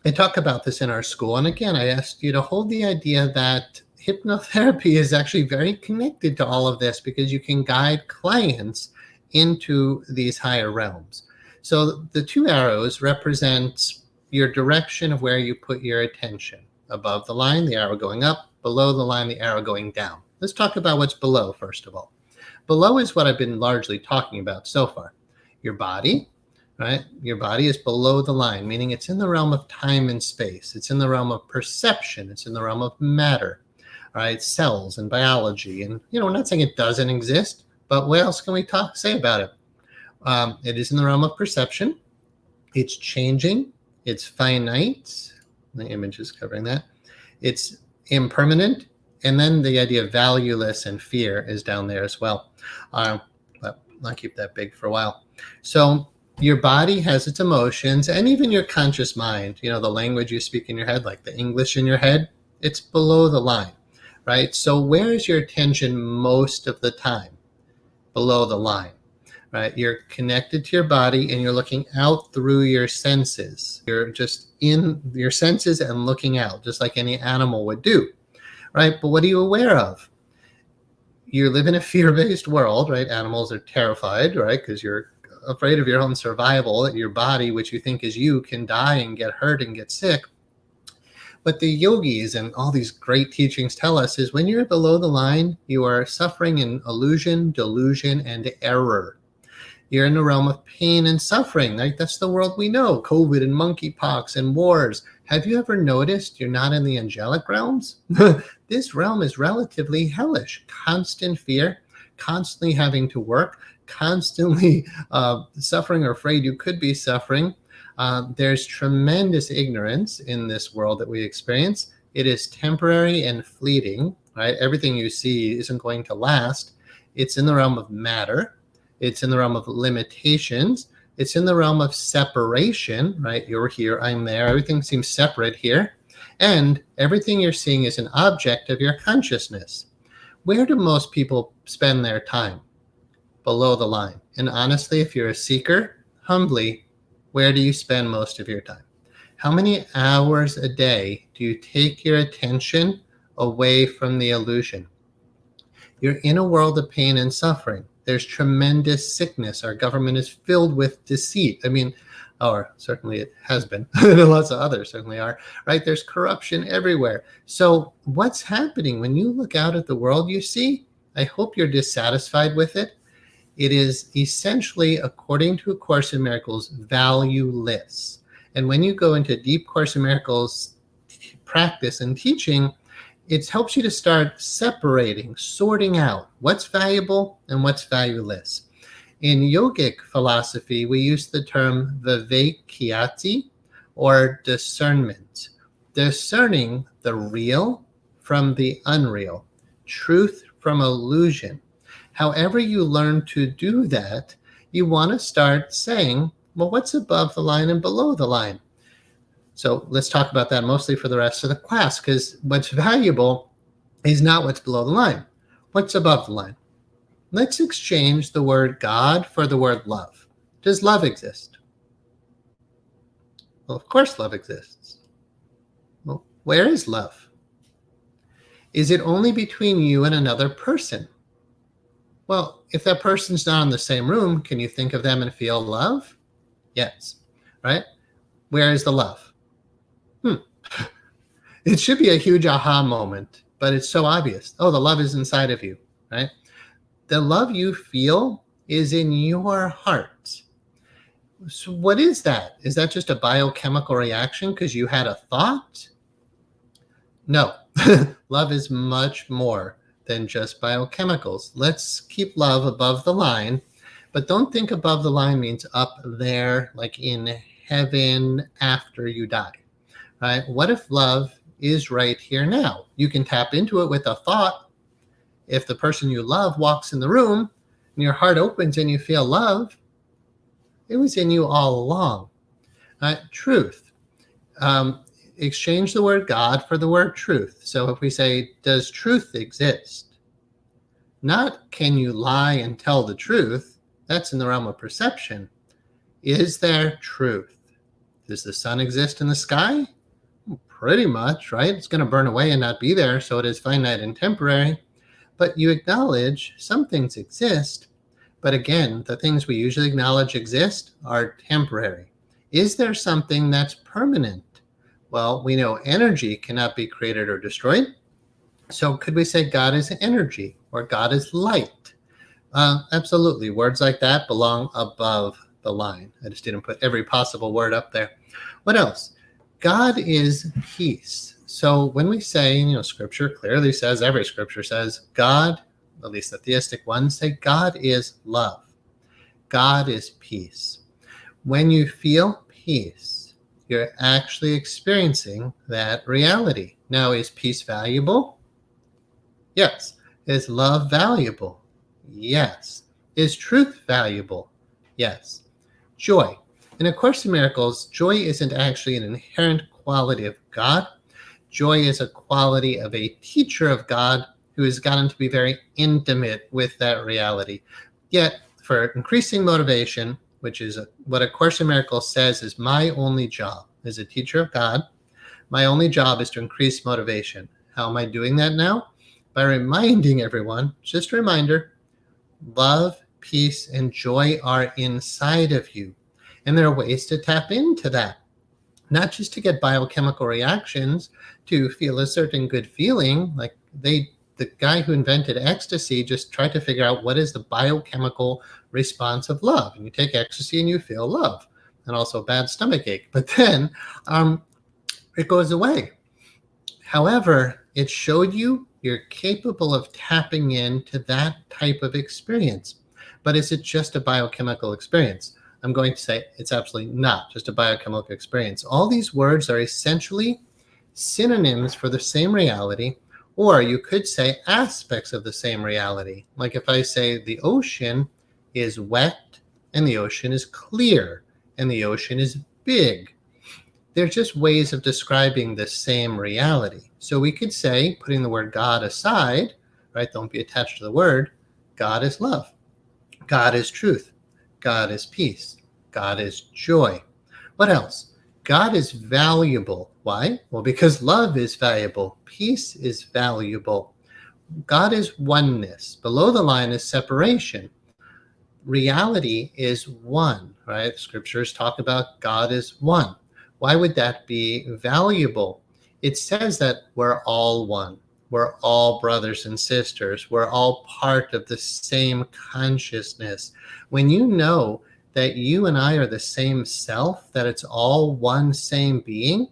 I talk about this in our school. And again, I asked you to hold the idea that hypnotherapy is actually very connected to all of this because you can guide clients into these higher realms. So the two arrows represent your direction of where you put your attention. Above the line, the arrow going up. Below the line, the arrow going down. Let's talk about what's below, first of all. Below is what I've been largely talking about so far. Your body, right? Your body is below the line, meaning it's in the realm of time and space. It's in the realm of perception. It's in the realm of matter, right? Cells and biology. And, we're not saying it doesn't exist, but what else can we say about it? It is in the realm of perception. It's changing. It's finite. The image is covering that. It's impermanent. And then the idea of valueless and fear is down there as well. But I'll keep that big for a while. So your body has its emotions, and even your conscious mind, the language you speak in your head, like the English in your head, it's below the line, right? So where is your attention most of the time? Below the line, right? You're connected to your body and you're looking out through your senses. You're just in your senses and looking out, just like any animal would do, right? But what are you aware of? You live in a fear-based world, right? Animals are terrified, right? Because you're afraid of your own survival, that your body, which you think is you, can die and get hurt and get sick. What the yogis and all these great teachings tell us is when you're below the line, you are suffering in illusion, delusion, and error. You're in the realm of pain and suffering. Right? That's the world we know, COVID and monkeypox and wars. Have you ever noticed you're not in the angelic realms? This realm is relatively hellish. Constant fear, constantly having to work, constantly suffering or afraid you could be suffering. There's tremendous ignorance in this world that we experience. It is temporary and fleeting, right? Everything you see isn't going to last. It's in the realm of matter. It's in the realm of limitations. It's in the realm of separation, right? You're here, I'm there. Everything seems separate here. And everything you're seeing is an object of your consciousness. Where do most people spend their time? Below the line. And honestly, if you're a seeker, humbly, where do you spend most of your time? How many hours a day do you take your attention away from the illusion? You're in a world of pain and suffering. There's tremendous sickness. Our government is filled with deceit. Or certainly it has been. Lots of others certainly are, right? There's corruption everywhere. So what's happening when you look out at the world you see? I hope you're dissatisfied with it. It is essentially, according to A Course in Miracles, valueless. And when you go into deep Course in Miracles practice and teaching, it helps you to start separating, sorting out what's valuable and what's valueless. In yogic philosophy, we use the term vivekyati, or discernment, discerning the real from the unreal, truth from illusion. However you learn to do that, you want to start saying, well, what's above the line and below the line? So let's talk about that mostly for the rest of the class, because what's valuable is not what's below the line. What's above the line? Let's exchange the word God for the word love. Does love exist? Well, of course love exists. Well, where is love? Is it only between you and another person? Well, if that person's not in the same room, can you think of them and feel love? Yes, right? Where is the love? It should be a huge aha moment, but it's so obvious. Oh, the love is inside of you, right? The love you feel is in your heart. So what is that? Is that just a biochemical reaction because you had a thought? No, love is much more than just biochemicals. Let's keep love above the line, but don't think above the line means up there, like in heaven after you die, right? What if love is right here now? You can tap into it with a thought. If the person you love walks in the room and your heart opens and you feel love, it was in you all along. Truth. Exchange the word God for the word truth. So if we say, does truth exist? Not can you lie and tell the truth? That's in the realm of perception. Is there truth? Does the sun exist in the sky? pretty much, right? It's going to burn away and not be there, so it is finite and temporary. But you acknowledge some things exist, but again, the things we usually acknowledge exist are temporary. Is there something that's permanent? Well, we know energy cannot be created or destroyed. So could we say God is energy or God is light? Absolutely. Words like that belong above the line. I just didn't put every possible word up there. What else? God is peace. So when we say, scripture clearly says, every scripture says, God, at least the theistic ones say, God is love. God is peace. When you feel peace, you're actually experiencing that reality. Now, is peace valuable? Yes. Is love valuable? Yes. Is truth valuable? Yes. Joy. In A Course in Miracles, joy isn't actually an inherent quality of God. Joy is a quality of a teacher of God who has gotten to be very intimate with that reality. Yet, for increasing motivation, which is what A Course in Miracles says is my only job as a teacher of God, my only job is to increase motivation. How am I doing that now? By reminding everyone, just a reminder, love, peace, and joy are inside of you. And there are ways to tap into that, not just to get biochemical reactions, to feel a certain good feeling. Like the guy who invented ecstasy just tried to figure out what is the biochemical response of love. And you take ecstasy and you feel love and also a bad stomach ache. But then it goes away. However, it showed you you're capable of tapping into that type of experience. But is it just a biochemical experience? I'm going to say it's absolutely not just a biochemical experience. All these words are essentially synonyms for the same reality, or you could say aspects of the same reality. Like if I say the ocean is wet and the ocean is clear and the ocean is big. They're just ways of describing the same reality. So we could say, putting the word God aside, right? Don't be attached to the word. God is love. God is truth. God is peace. God is joy. What else? God is valuable. Why? Well, because love is valuable. Peace is valuable. God is oneness. Below the line is separation. Reality is one, right? Scriptures talk about God is one. Why would that be valuable? It says that we're all one. We're all brothers and sisters. We're all part of the same consciousness. When you know that you and I are the same self, that it's all one same being,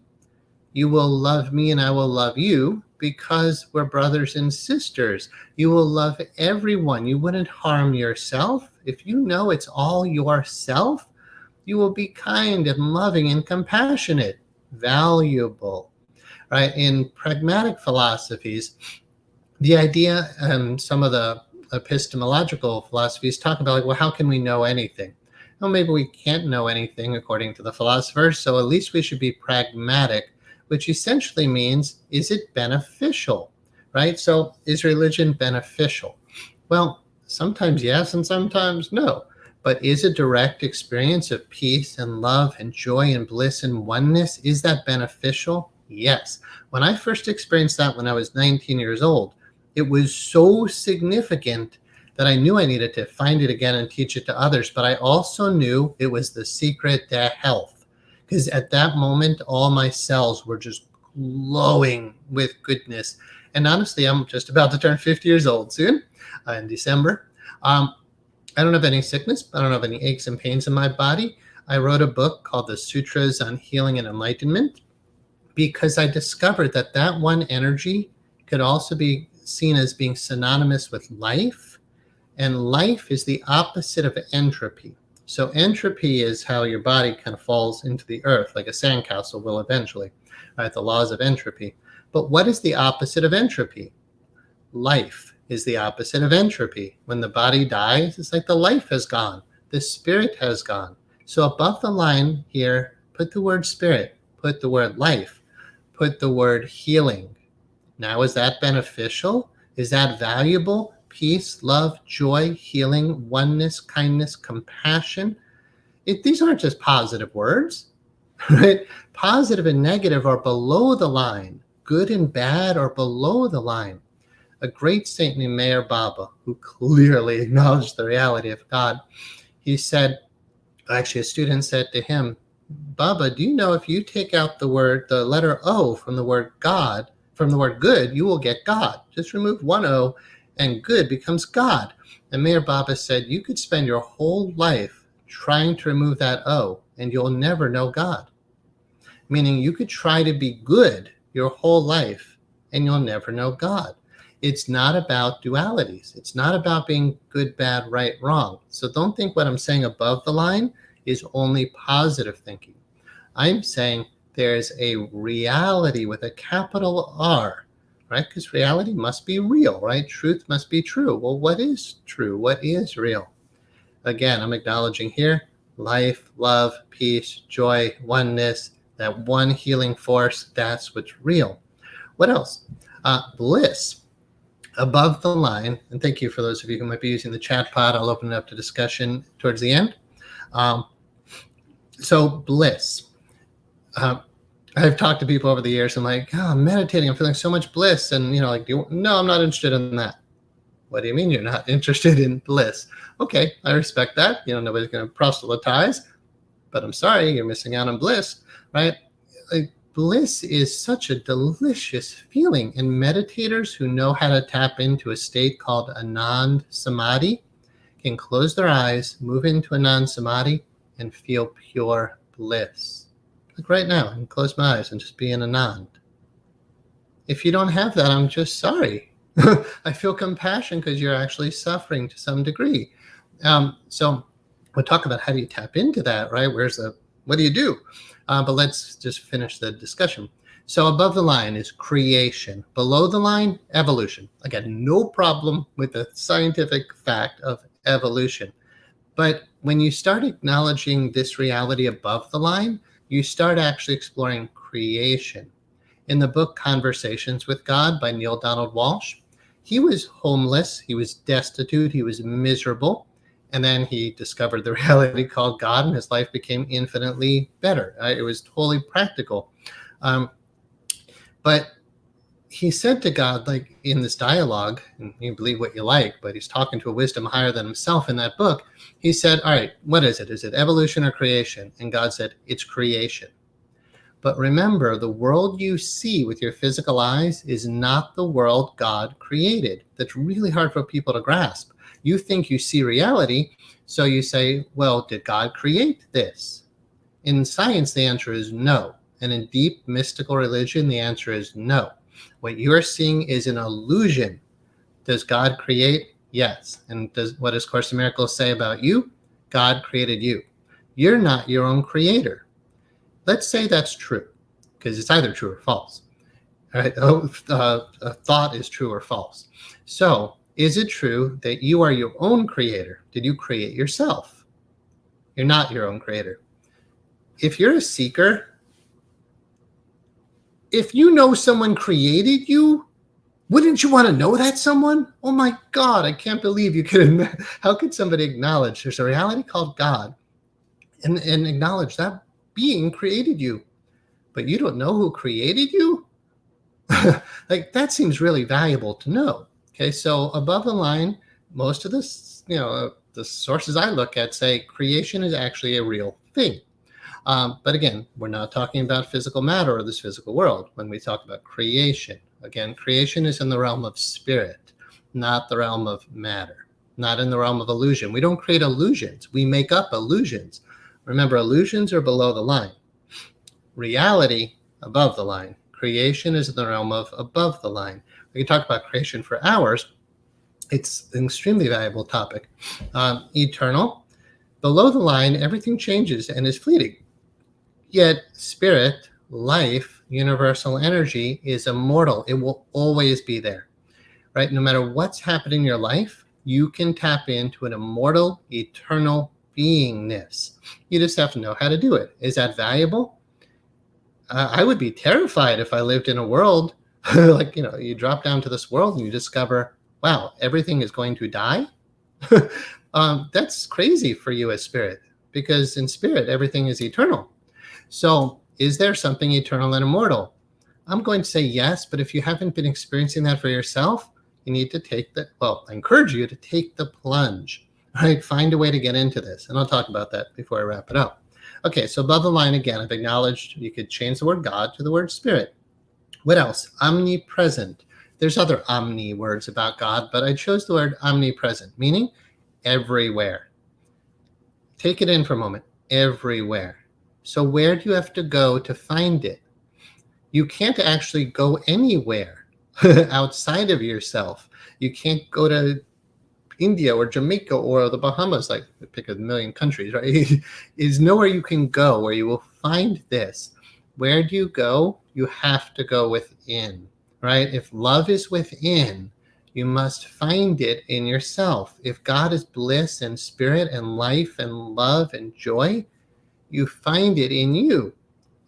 you will love me and I will love you because we're brothers and sisters. You will love everyone. You wouldn't harm yourself. If you know it's all yourself, you will be kind and loving and compassionate, valuable, right? In pragmatic philosophies, the idea and some of the epistemological philosophies talk about, like, well, how can we know anything? Well, maybe we can't know anything according to the philosophers, so at least we should be pragmatic, which essentially means, is it beneficial, right? So is religion beneficial? Well, sometimes yes and sometimes no. But is a direct experience of peace and love and joy and bliss and oneness, is that beneficial? Yes. When I first experienced that when I was 19 years old, it was so significant that I knew I needed to find it again and teach it to others. But I also knew it was the secret to health, because at that moment, all my cells were just glowing with goodness. And honestly, I'm just about to turn 50 years old soon in December. I don't have any sickness. I don't have any aches and pains in my body. I wrote a book called The Sutras on Healing and Enlightenment because I discovered that that one energy could also be seen as being synonymous with life. And life is the opposite of entropy. So entropy is how your body kind of falls into the earth, like a sandcastle will eventually, right? The laws of entropy. But what is the opposite of entropy? Life is the opposite of entropy. When the body dies, it's like the life has gone. The spirit has gone. So above the line here, put the word spirit, put the word life, put the word healing. Now, is that beneficial? Is that valuable? Peace, love, joy, healing, oneness, kindness, compassion. These aren't just positive words. right? Positive and negative are below the line. Good and bad are below the line. A great saint named Mayor Baba, who clearly acknowledged the reality of God, he said, actually a student said to him, Baba, do you know if you take out the letter O from the word God, from the word good, you will get God. Just remove one O and good becomes God. And Mayor Baba said, you could spend your whole life trying to remove that O and you'll never know God. Meaning you could try to be good your whole life and you'll never know God. It's not about dualities. It's not about being good, bad, right, wrong. So don't think what I'm saying above the line is only positive thinking. I'm saying there's a reality with a capital R, right? Because reality must be real, right? Truth must be true. Well, what is true? What is real? Again, I'm acknowledging here life, love, peace, joy, oneness, that one healing force, that's what's real. What else? Bliss. Above the line, and thank you for those of you who might be using the chat pod. I'll open it up to discussion towards the end. So bliss. I've talked to people over the years. I'm like, I'm meditating. I'm feeling so much bliss. And, no, I'm not interested in that. What do you mean you're not interested in bliss? Okay, I respect that. Nobody's going to proselytize. But I'm sorry, you're missing out on bliss, right? Bliss is such a delicious feeling, and meditators who know how to tap into a state called Anand Samadhi can close their eyes, move into Anand Samadhi, and feel pure bliss. Like right now, I can close my eyes and just be in Anand. If you don't have that, I'm just sorry. I feel compassion because you're actually suffering to some degree. So we'll talk about how do you tap into that, right? What do you do? But let's just finish the discussion. So above the line is creation. Below the line, evolution. Again, no problem with the scientific fact of evolution. But when you start acknowledging this reality above the line, you start actually exploring creation. In the book Conversations with God by Neil Donald Walsh, he was homeless, he was destitute, he was miserable. And then he discovered the reality called God, and his life became infinitely better. It was totally practical. But he said to God, like in this dialogue, and you believe what you like, but he's talking to a wisdom higher than himself in that book. He said, all right, what is it? Is it evolution or creation? And God said, it's creation. But remember, the world you see with your physical eyes is not the world God created. That's really hard for people to grasp. You think you see reality, so you say, well, did God create this? In science, the answer is no. And in deep mystical religion, the answer is no. What you are seeing is an illusion. Does God create? Yes. And what does Course in Miracles say about you? God created you. You're not your own creator. Let's say that's true, because it's either true or false. All right? A thought is true or false. So, is it true that you are your own creator? Did you create yourself? You're not your own creator. If you're a seeker, if you know someone created you, wouldn't you want to know that someone? Oh my God, I can't believe you could. How could somebody acknowledge there's a reality called God and acknowledge that being created you, but you don't know who created you? Like that seems really valuable to know. Okay, so above the line, most of this, the sources I look at say creation is actually a real thing. But again, we're not talking about physical matter or this physical world when we talk about creation. Again, creation is in the realm of spirit, not the realm of matter, not in the realm of illusion. We don't create illusions. We make up illusions. Remember, illusions are below the line. Reality, above the line. Creation is in the realm of above the line. We can talk about creation for hours. It's an extremely valuable topic. Eternal. Below the line, everything changes and is fleeting. Yet spirit, life, universal energy is immortal. It will always be there, right? No matter what's happening in your life, you can tap into an immortal, eternal beingness. You just have to know how to do it. Is that valuable? I would be terrified if I lived in a world like, you drop down to this world and you discover, wow, everything is going to die. That's crazy for you as spirit, because in spirit, everything is eternal. So, is there something eternal and immortal? I'm going to say yes, but if you haven't been experiencing that for yourself, you need to I encourage you to take the plunge, right? Find a way to get into this. And I'll talk about that before I wrap it up. Okay, so above the line again, I've acknowledged you could change the word God to the word spirit. What else? Omnipresent. There's other omni words about God, but I chose the word omnipresent, meaning everywhere. Take it in for a moment. Everywhere. So where do you have to go to find it? You can't actually go anywhere outside of yourself. You can't go to India or Jamaica or the Bahamas, like pick a million countries, right? Is nowhere you can go where you will find this. Where do you go? You have to go within, right? If love is within, you must find it in yourself. If God is bliss and spirit and life and love and joy, you find it in you.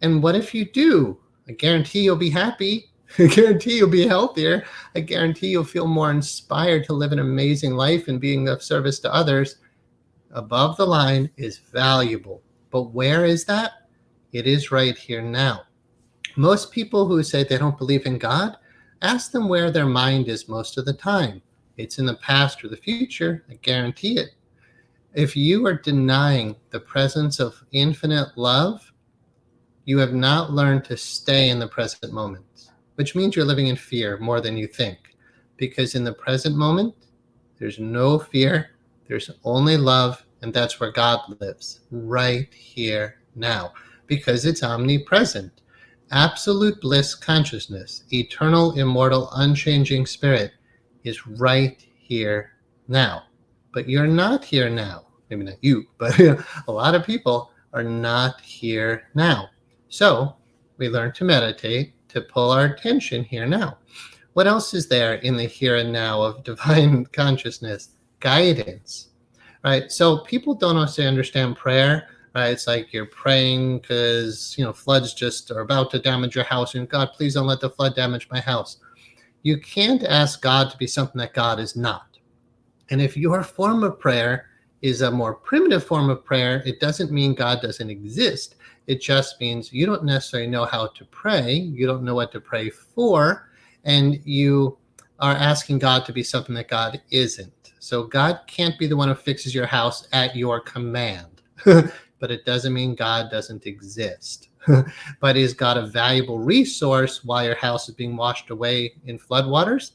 And what if you do? I guarantee you'll be happy. I guarantee you'll be healthier. I guarantee you'll feel more inspired to live an amazing life and being of service to others. Above the line is valuable. But where is that? It is right here now. Most people who say they don't believe in God, ask them where their mind is most of the time. It's in the past or the future. I guarantee it. If you are denying the presence of infinite love, you have not learned to stay in the present moment, which means you're living in fear more than you think. Because in the present moment, there's no fear, there's only love, and that's where God lives, right here now, because it's omnipresent. Absolute bliss consciousness, eternal, immortal, unchanging spirit is right here now. But you're not here now. Maybe not you, but a lot of people are not here now. So we learn to meditate, to pull our attention here now. What else is there in the here and now of divine consciousness? Guidance, right? So people don't necessarily understand prayer, right? It's like you're praying because, floods just are about to damage your house, and God, please don't let the flood damage my house. You can't ask God to be something that God is not. And if your form of prayer is a more primitive form of prayer, it doesn't mean God doesn't exist. It just means you don't necessarily know how to pray. You don't know what to pray for. And you are asking God to be something that God isn't. So God can't be the one who fixes your house at your command. But it doesn't mean God doesn't exist. But is God a valuable resource while your house is being washed away in floodwaters?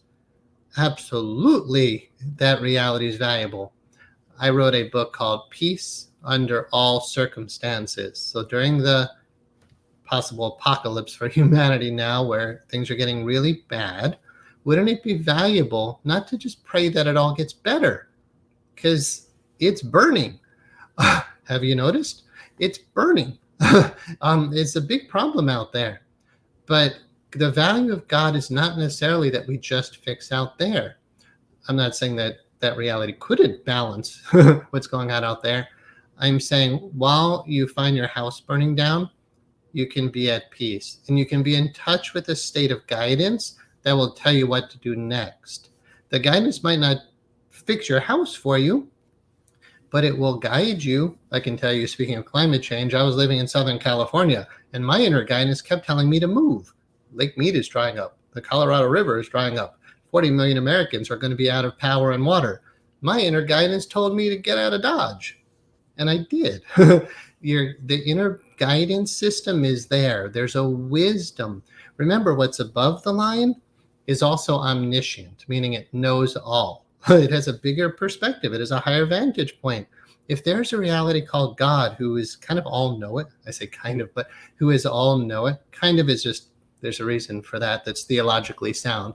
Absolutely, that reality is valuable. I wrote a book called Peace Under All Circumstances. So during the possible apocalypse for humanity now, where things are getting really bad, wouldn't it be valuable not to just pray that it all gets better? Because it's burning. Have you noticed? It's burning. It's a big problem out there. But the value of God is not necessarily that we just fix out there. I'm not saying that reality couldn't balance what's going on out there. I'm saying while you find your house burning down, you can be at peace and you can be in touch with a state of guidance that will tell you what to do next. The guidance might not fix your house for you, but it will guide you. I can tell you, speaking of climate change, I was living in Southern California and my inner guidance kept telling me to move. Lake Mead is drying up. The Colorado River is drying up. 40 million Americans are going to be out of power and water. My inner guidance told me to get out of Dodge. And I did. The inner guidance system is there. There's a wisdom. Remember, what's above the line is also omniscient, meaning it knows all. It has a bigger perspective. It has a higher vantage point. If there's a reality called God who is kind of all-knowing, I say kind of, but who is all-knowing, kind of is just, there's a reason for that that's theologically sound.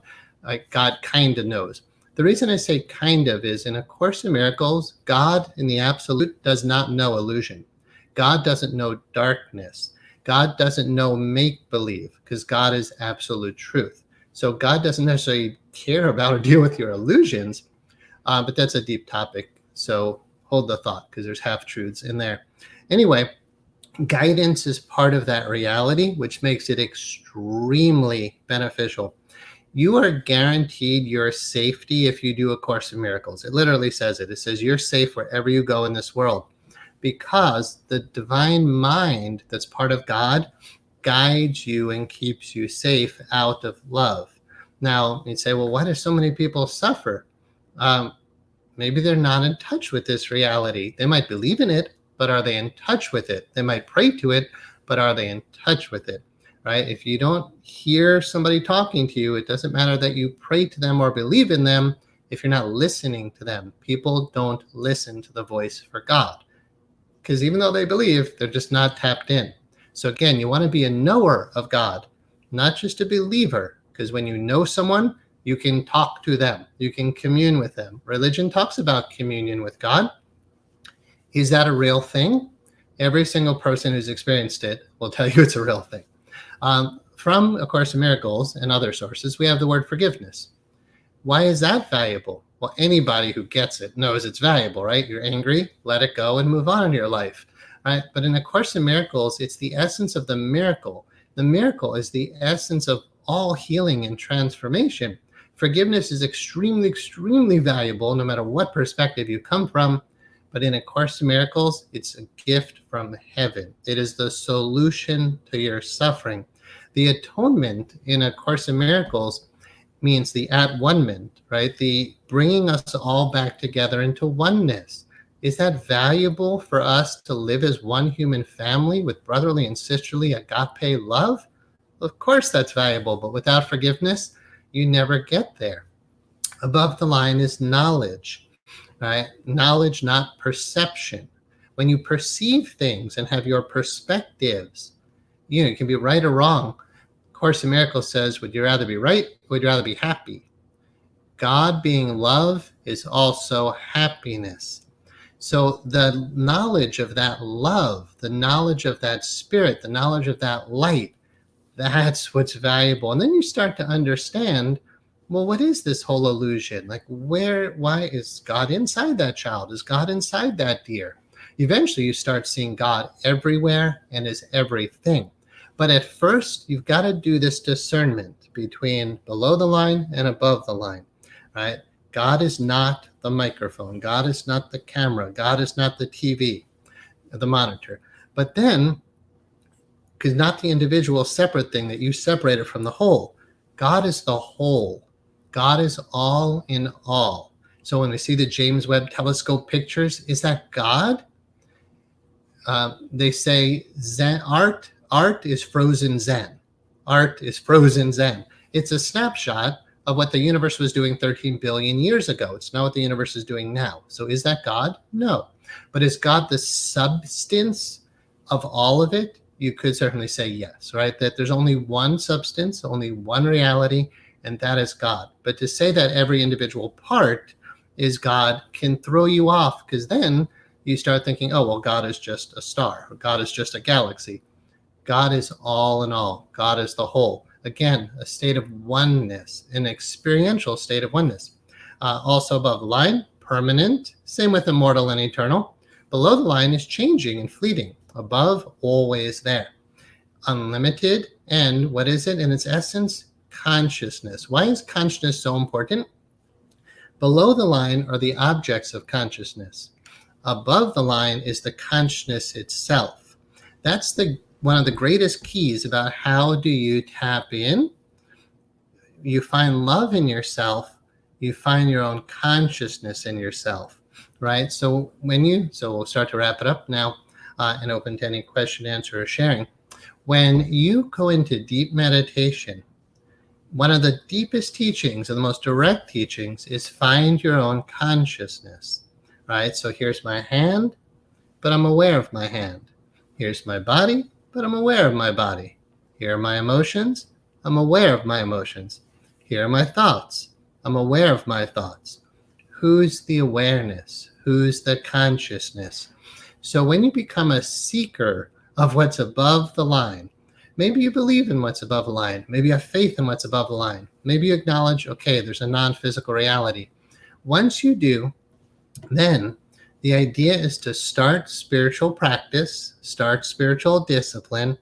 God kind of knows. The reason I say kind of is in A Course in Miracles, God in the absolute does not know illusion. God doesn't know darkness. God doesn't know make-believe because God is absolute truth. So God doesn't necessarily care about or deal with your illusions, but that's a deep topic. So hold the thought because there's half-truths in there. Anyway, guidance is part of that reality, which makes it extremely beneficial. You are guaranteed your safety if you do A Course in Miracles. It literally says it. It says you're safe wherever you go in this world. because the divine mind that's part of God guides you and keeps you safe out of love. Now, you'd say, well, why do so many people suffer? Maybe they're not in touch with this reality. They might believe in it, but are they in touch with it? They might pray to it, but are they in touch with it? Right? If you don't hear somebody talking to you, it doesn't matter that you pray to them or believe in them if you're not listening to them. People don't listen to the voice for God because even though they believe, they're just not tapped in. So again, you want to be a knower of God, not just a believer, because when you know someone, you can talk to them. You can commune with them. Religion talks about communion with God. Is that a real thing? Every single person who's experienced it will tell you it's a real thing. From A Course in Miracles and other sources, we have the word forgiveness. Why is that valuable? Well, anybody who gets it knows it's valuable, right? You're angry, let it go and move on in your life, right? But in A Course in Miracles, it's the essence of the miracle. The miracle is the essence of all healing and transformation. Forgiveness is extremely, extremely valuable no matter what perspective you come from. But in A Course in Miracles, it's a gift from heaven. It is the solution to your suffering. The atonement in A Course in Miracles means the at-one-ment, right? The bringing us all back together into oneness. Is that valuable for us to live as one human family with brotherly and sisterly agape love? Of course that's valuable, but without forgiveness, you never get there. Above the line is knowledge, right? Knowledge, not perception. When you perceive things and have your perspectives, you can be right or wrong. Course in Miracles says, would you rather be right or would you rather be happy? God being love is also happiness. So the knowledge of that love, the knowledge of that spirit, the knowledge of that light, that's what's valuable. And then you start to understand, well, what is this whole illusion? Like why is God inside that child? Is God inside that deer? Eventually you start seeing God everywhere and is everything. But at first, you've got to do this discernment between below the line and above the line, right? God is not the microphone. God is not the camera. God is not the TV, the monitor. But then, because not the individual separate thing that you separated from the whole. God is the whole. God is all in all. So when we see the James Webb Telescope pictures, is that God? They say Zen art is frozen Zen. Art is frozen Zen. It's a snapshot of what the universe was doing 13 billion years ago. It's not what the universe is doing now. So is that God? No. But is God the substance of all of it? You could certainly say yes, right? That there's only one substance, only one reality, and that is God. But to say that every individual part is God can throw you off, because then you start thinking, oh, well, God is just a star, or God is just a galaxy. God is all in all. God is the whole. Again, a state of oneness, an experiential state of oneness. Also above the line, permanent, same with immortal and eternal. Below the line is changing and fleeting. Above, always there. Unlimited, and what is it in its essence? Consciousness. Why is consciousness so important? Below the line are the objects of consciousness. Above the line is the consciousness itself. That's one of the greatest keys about how do you tap in. You find love in yourself. You find your own consciousness in yourself, right? So we'll start to wrap it up now and open to any question, answer, or sharing. When you go into deep meditation, one of the deepest teachings and the most direct teachings is find your own consciousness, right? So here's my hand, but I'm aware of my hand. Here's my body, but I'm aware of my body. Here are my emotions. I'm aware of my emotions. Here are my thoughts. I'm aware of my thoughts. Who's the awareness? Who's the consciousness? So when you become a seeker of what's above the line, maybe you believe in what's above the line. Maybe you have faith in what's above the line. Maybe you acknowledge, okay, there's a non-physical reality. Once you do, then the idea is to start spiritual practice, start spiritual discipline,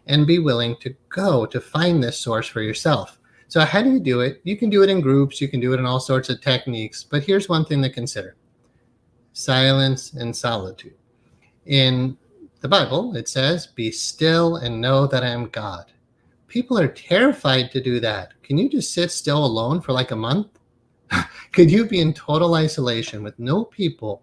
and be willing to go to find this source for yourself. So how do you do it? You can do it in groups. You can do it in all sorts of techniques. But here's one thing to consider. Silence and solitude. In the Bible, it says, "Be still and know that I am God." People are terrified to do that. Can you just sit still alone for like a month? Could you be in total isolation with no people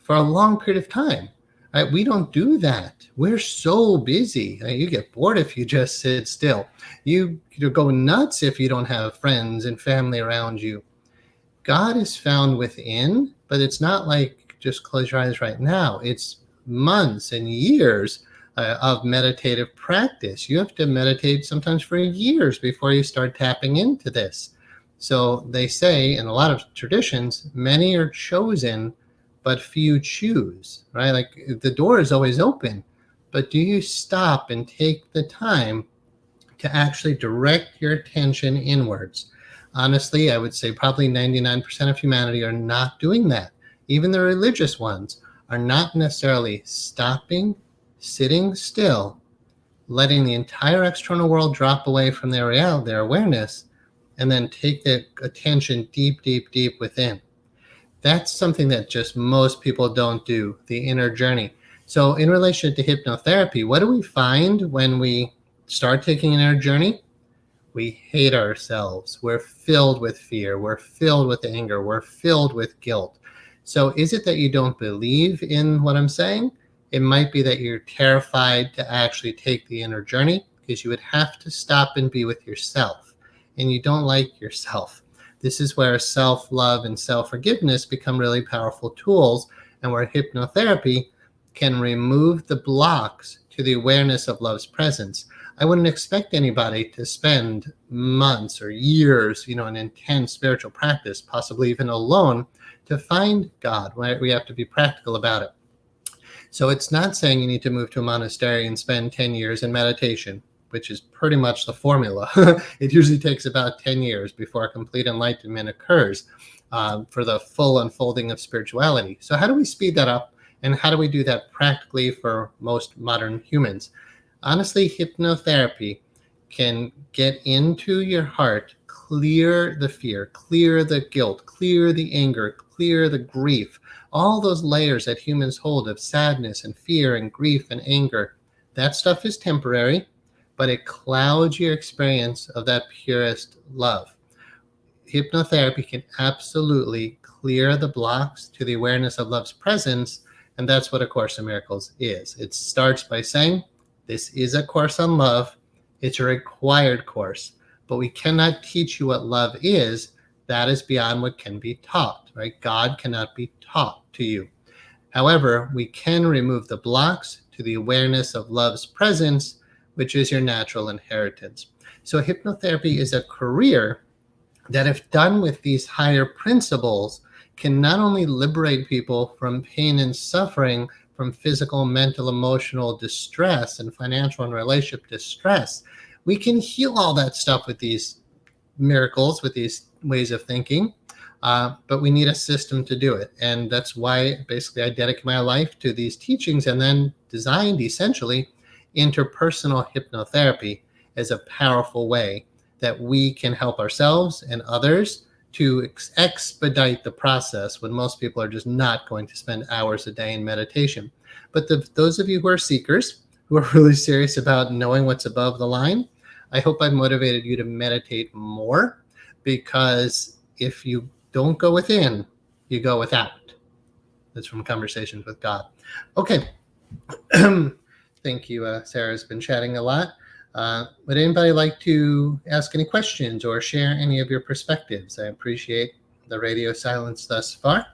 for a long period of time? Right? We don't do that. We're so busy. Right? You get bored if you just sit still. You go nuts if you don't have friends and family around you. God is found within, but it's not like just close your eyes right now. It's months and years of meditative practice. You have to meditate sometimes for years before you start tapping into this. So they say in a lot of traditions, many are chosen, but few choose, right? Like the door is always open, but do you stop and take the time to actually direct your attention inwards? Honestly, I would say probably 99% of humanity are not doing that. Even the religious ones are not necessarily stopping, sitting still, letting the entire external world drop away from their reality, their awareness, and then take the attention deep, deep, deep within. That's something that just most people don't do, the inner journey. So in relation to hypnotherapy, what do we find when we start taking an inner journey? We hate ourselves. We're filled with fear. We're filled with anger. We're filled with guilt. So is it that you don't believe in what I'm saying? It might be that you're terrified to actually take the inner journey because you would have to stop and be with yourself. And you don't like yourself. This is where self-love and self-forgiveness become really powerful tools, and where hypnotherapy can remove the blocks to the awareness of love's presence. I wouldn't expect anybody to spend months or years, in intense spiritual practice, possibly even alone, to find God. We have to be practical about it. So it's not saying you need to move to a monastery and spend 10 years in meditation, which is pretty much the formula. It usually takes about 10 years before complete enlightenment occurs for the full unfolding of spirituality. So how do we speed that up? And how do we do that practically for most modern humans? Honestly, hypnotherapy can get into your heart, clear the fear, clear the guilt, clear the anger, clear the grief, all those layers that humans hold of sadness and fear and grief and anger. That stuff is temporary, but it clouds your experience of that purest love. Hypnotherapy can absolutely clear the blocks to the awareness of love's presence, and that's what A Course in Miracles is. It starts by saying, this is a course on love. It's a required course, but we cannot teach you what love is. That is beyond what can be taught, right? God cannot be taught to you. However, we can remove the blocks to the awareness of love's presence, which is your natural inheritance. So hypnotherapy is a career that, if done with these higher principles, can not only liberate people from pain and suffering, from physical, mental, emotional distress, and financial and relationship distress. We can heal all that stuff with these miracles, with these ways of thinking, but we need a system to do it. And that's why basically I dedicate my life to these teachings, and then designed essentially interpersonal hypnotherapy as a powerful way that we can help ourselves and others to expedite the process when most people are just not going to spend hours a day in meditation. But those of you who are seekers, who are really serious about knowing what's above the line, I hope I've motivated you to meditate more, because if you don't go within, you go without. That's from Conversations with God. Okay. Thank you, Sarah's been chatting a lot. Would anybody like to ask any questions or share any of your perspectives? I appreciate the radio silence thus far.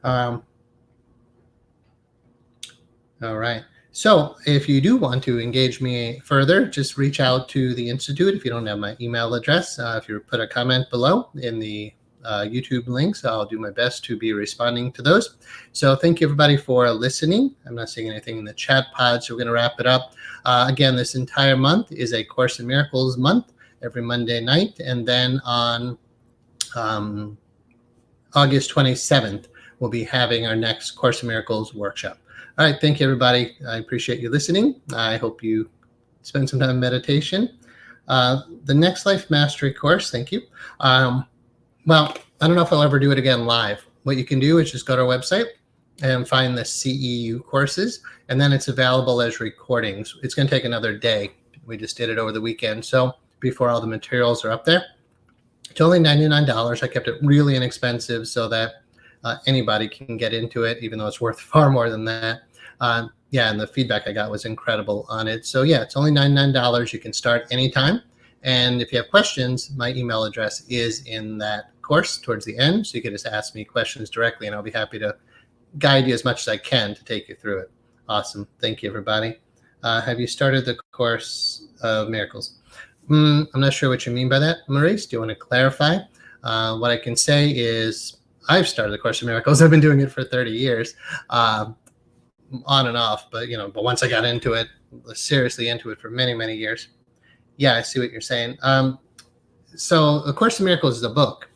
All right. So if you do want to engage me further, just reach out to the Institute. If you don't have my email address, if you put a comment below in the YouTube links, I'll do my best to be responding to those. So thank you, everybody, for listening. I'm not seeing anything in the chat pod, so we're going to wrap it up. Again, this entire month is a Course in Miracles month, every Monday night. And then on August 27th, we'll be having our next Course in Miracles workshop. All right, thank you, everybody. I appreciate you listening. I hope you spend some time in meditation. The Next Life Mastery course, thank you. Well, I don't know if I'll ever do it again live. What you can do is just go to our website, and find the CEU courses, and then it's available as recordings. It's going to take another day. We just did it over the weekend, so before all the materials are up there. It's only $99. I kept it really inexpensive so that anybody can get into it, even though it's worth far more than that. Yeah, and the feedback I got was incredible on it. So yeah, it's only $99. You can start anytime. And if you have questions, my email address is in that course towards the end. So you can just ask me questions directly, and I'll be happy to guide you as much as I can to take you through it. Awesome. Thank you, everybody. Have you started the Course of Miracles? I'm not sure what you mean by that, Maurice. Do you want to clarify? What I can say is I've started the Course of Miracles. I've been doing it for 30 years, on and off. But once I got into it, seriously into it for many, many years. Yeah, I see what you're saying. So A Course of Miracles is a book,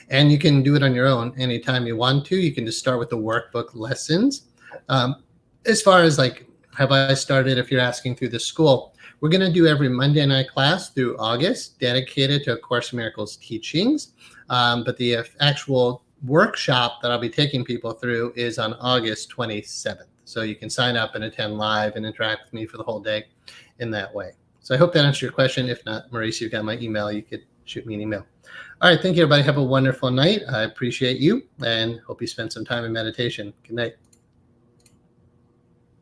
and you can do it on your own anytime you want to. You can just start with the workbook lessons. As far as have I started, if you're asking through the school, we're going to do every Monday night class through August dedicated to A Course in Miracles teachings. But the actual workshop that I'll be taking people through is on August 27th. So you can sign up and attend live and interact with me for the whole day in that way. So I hope that answered your question. If not, Maurice, you've got my email. You could shoot me an email. All right. Thank you, everybody. Have a wonderful night. I appreciate you and hope you spend some time in meditation. Good night.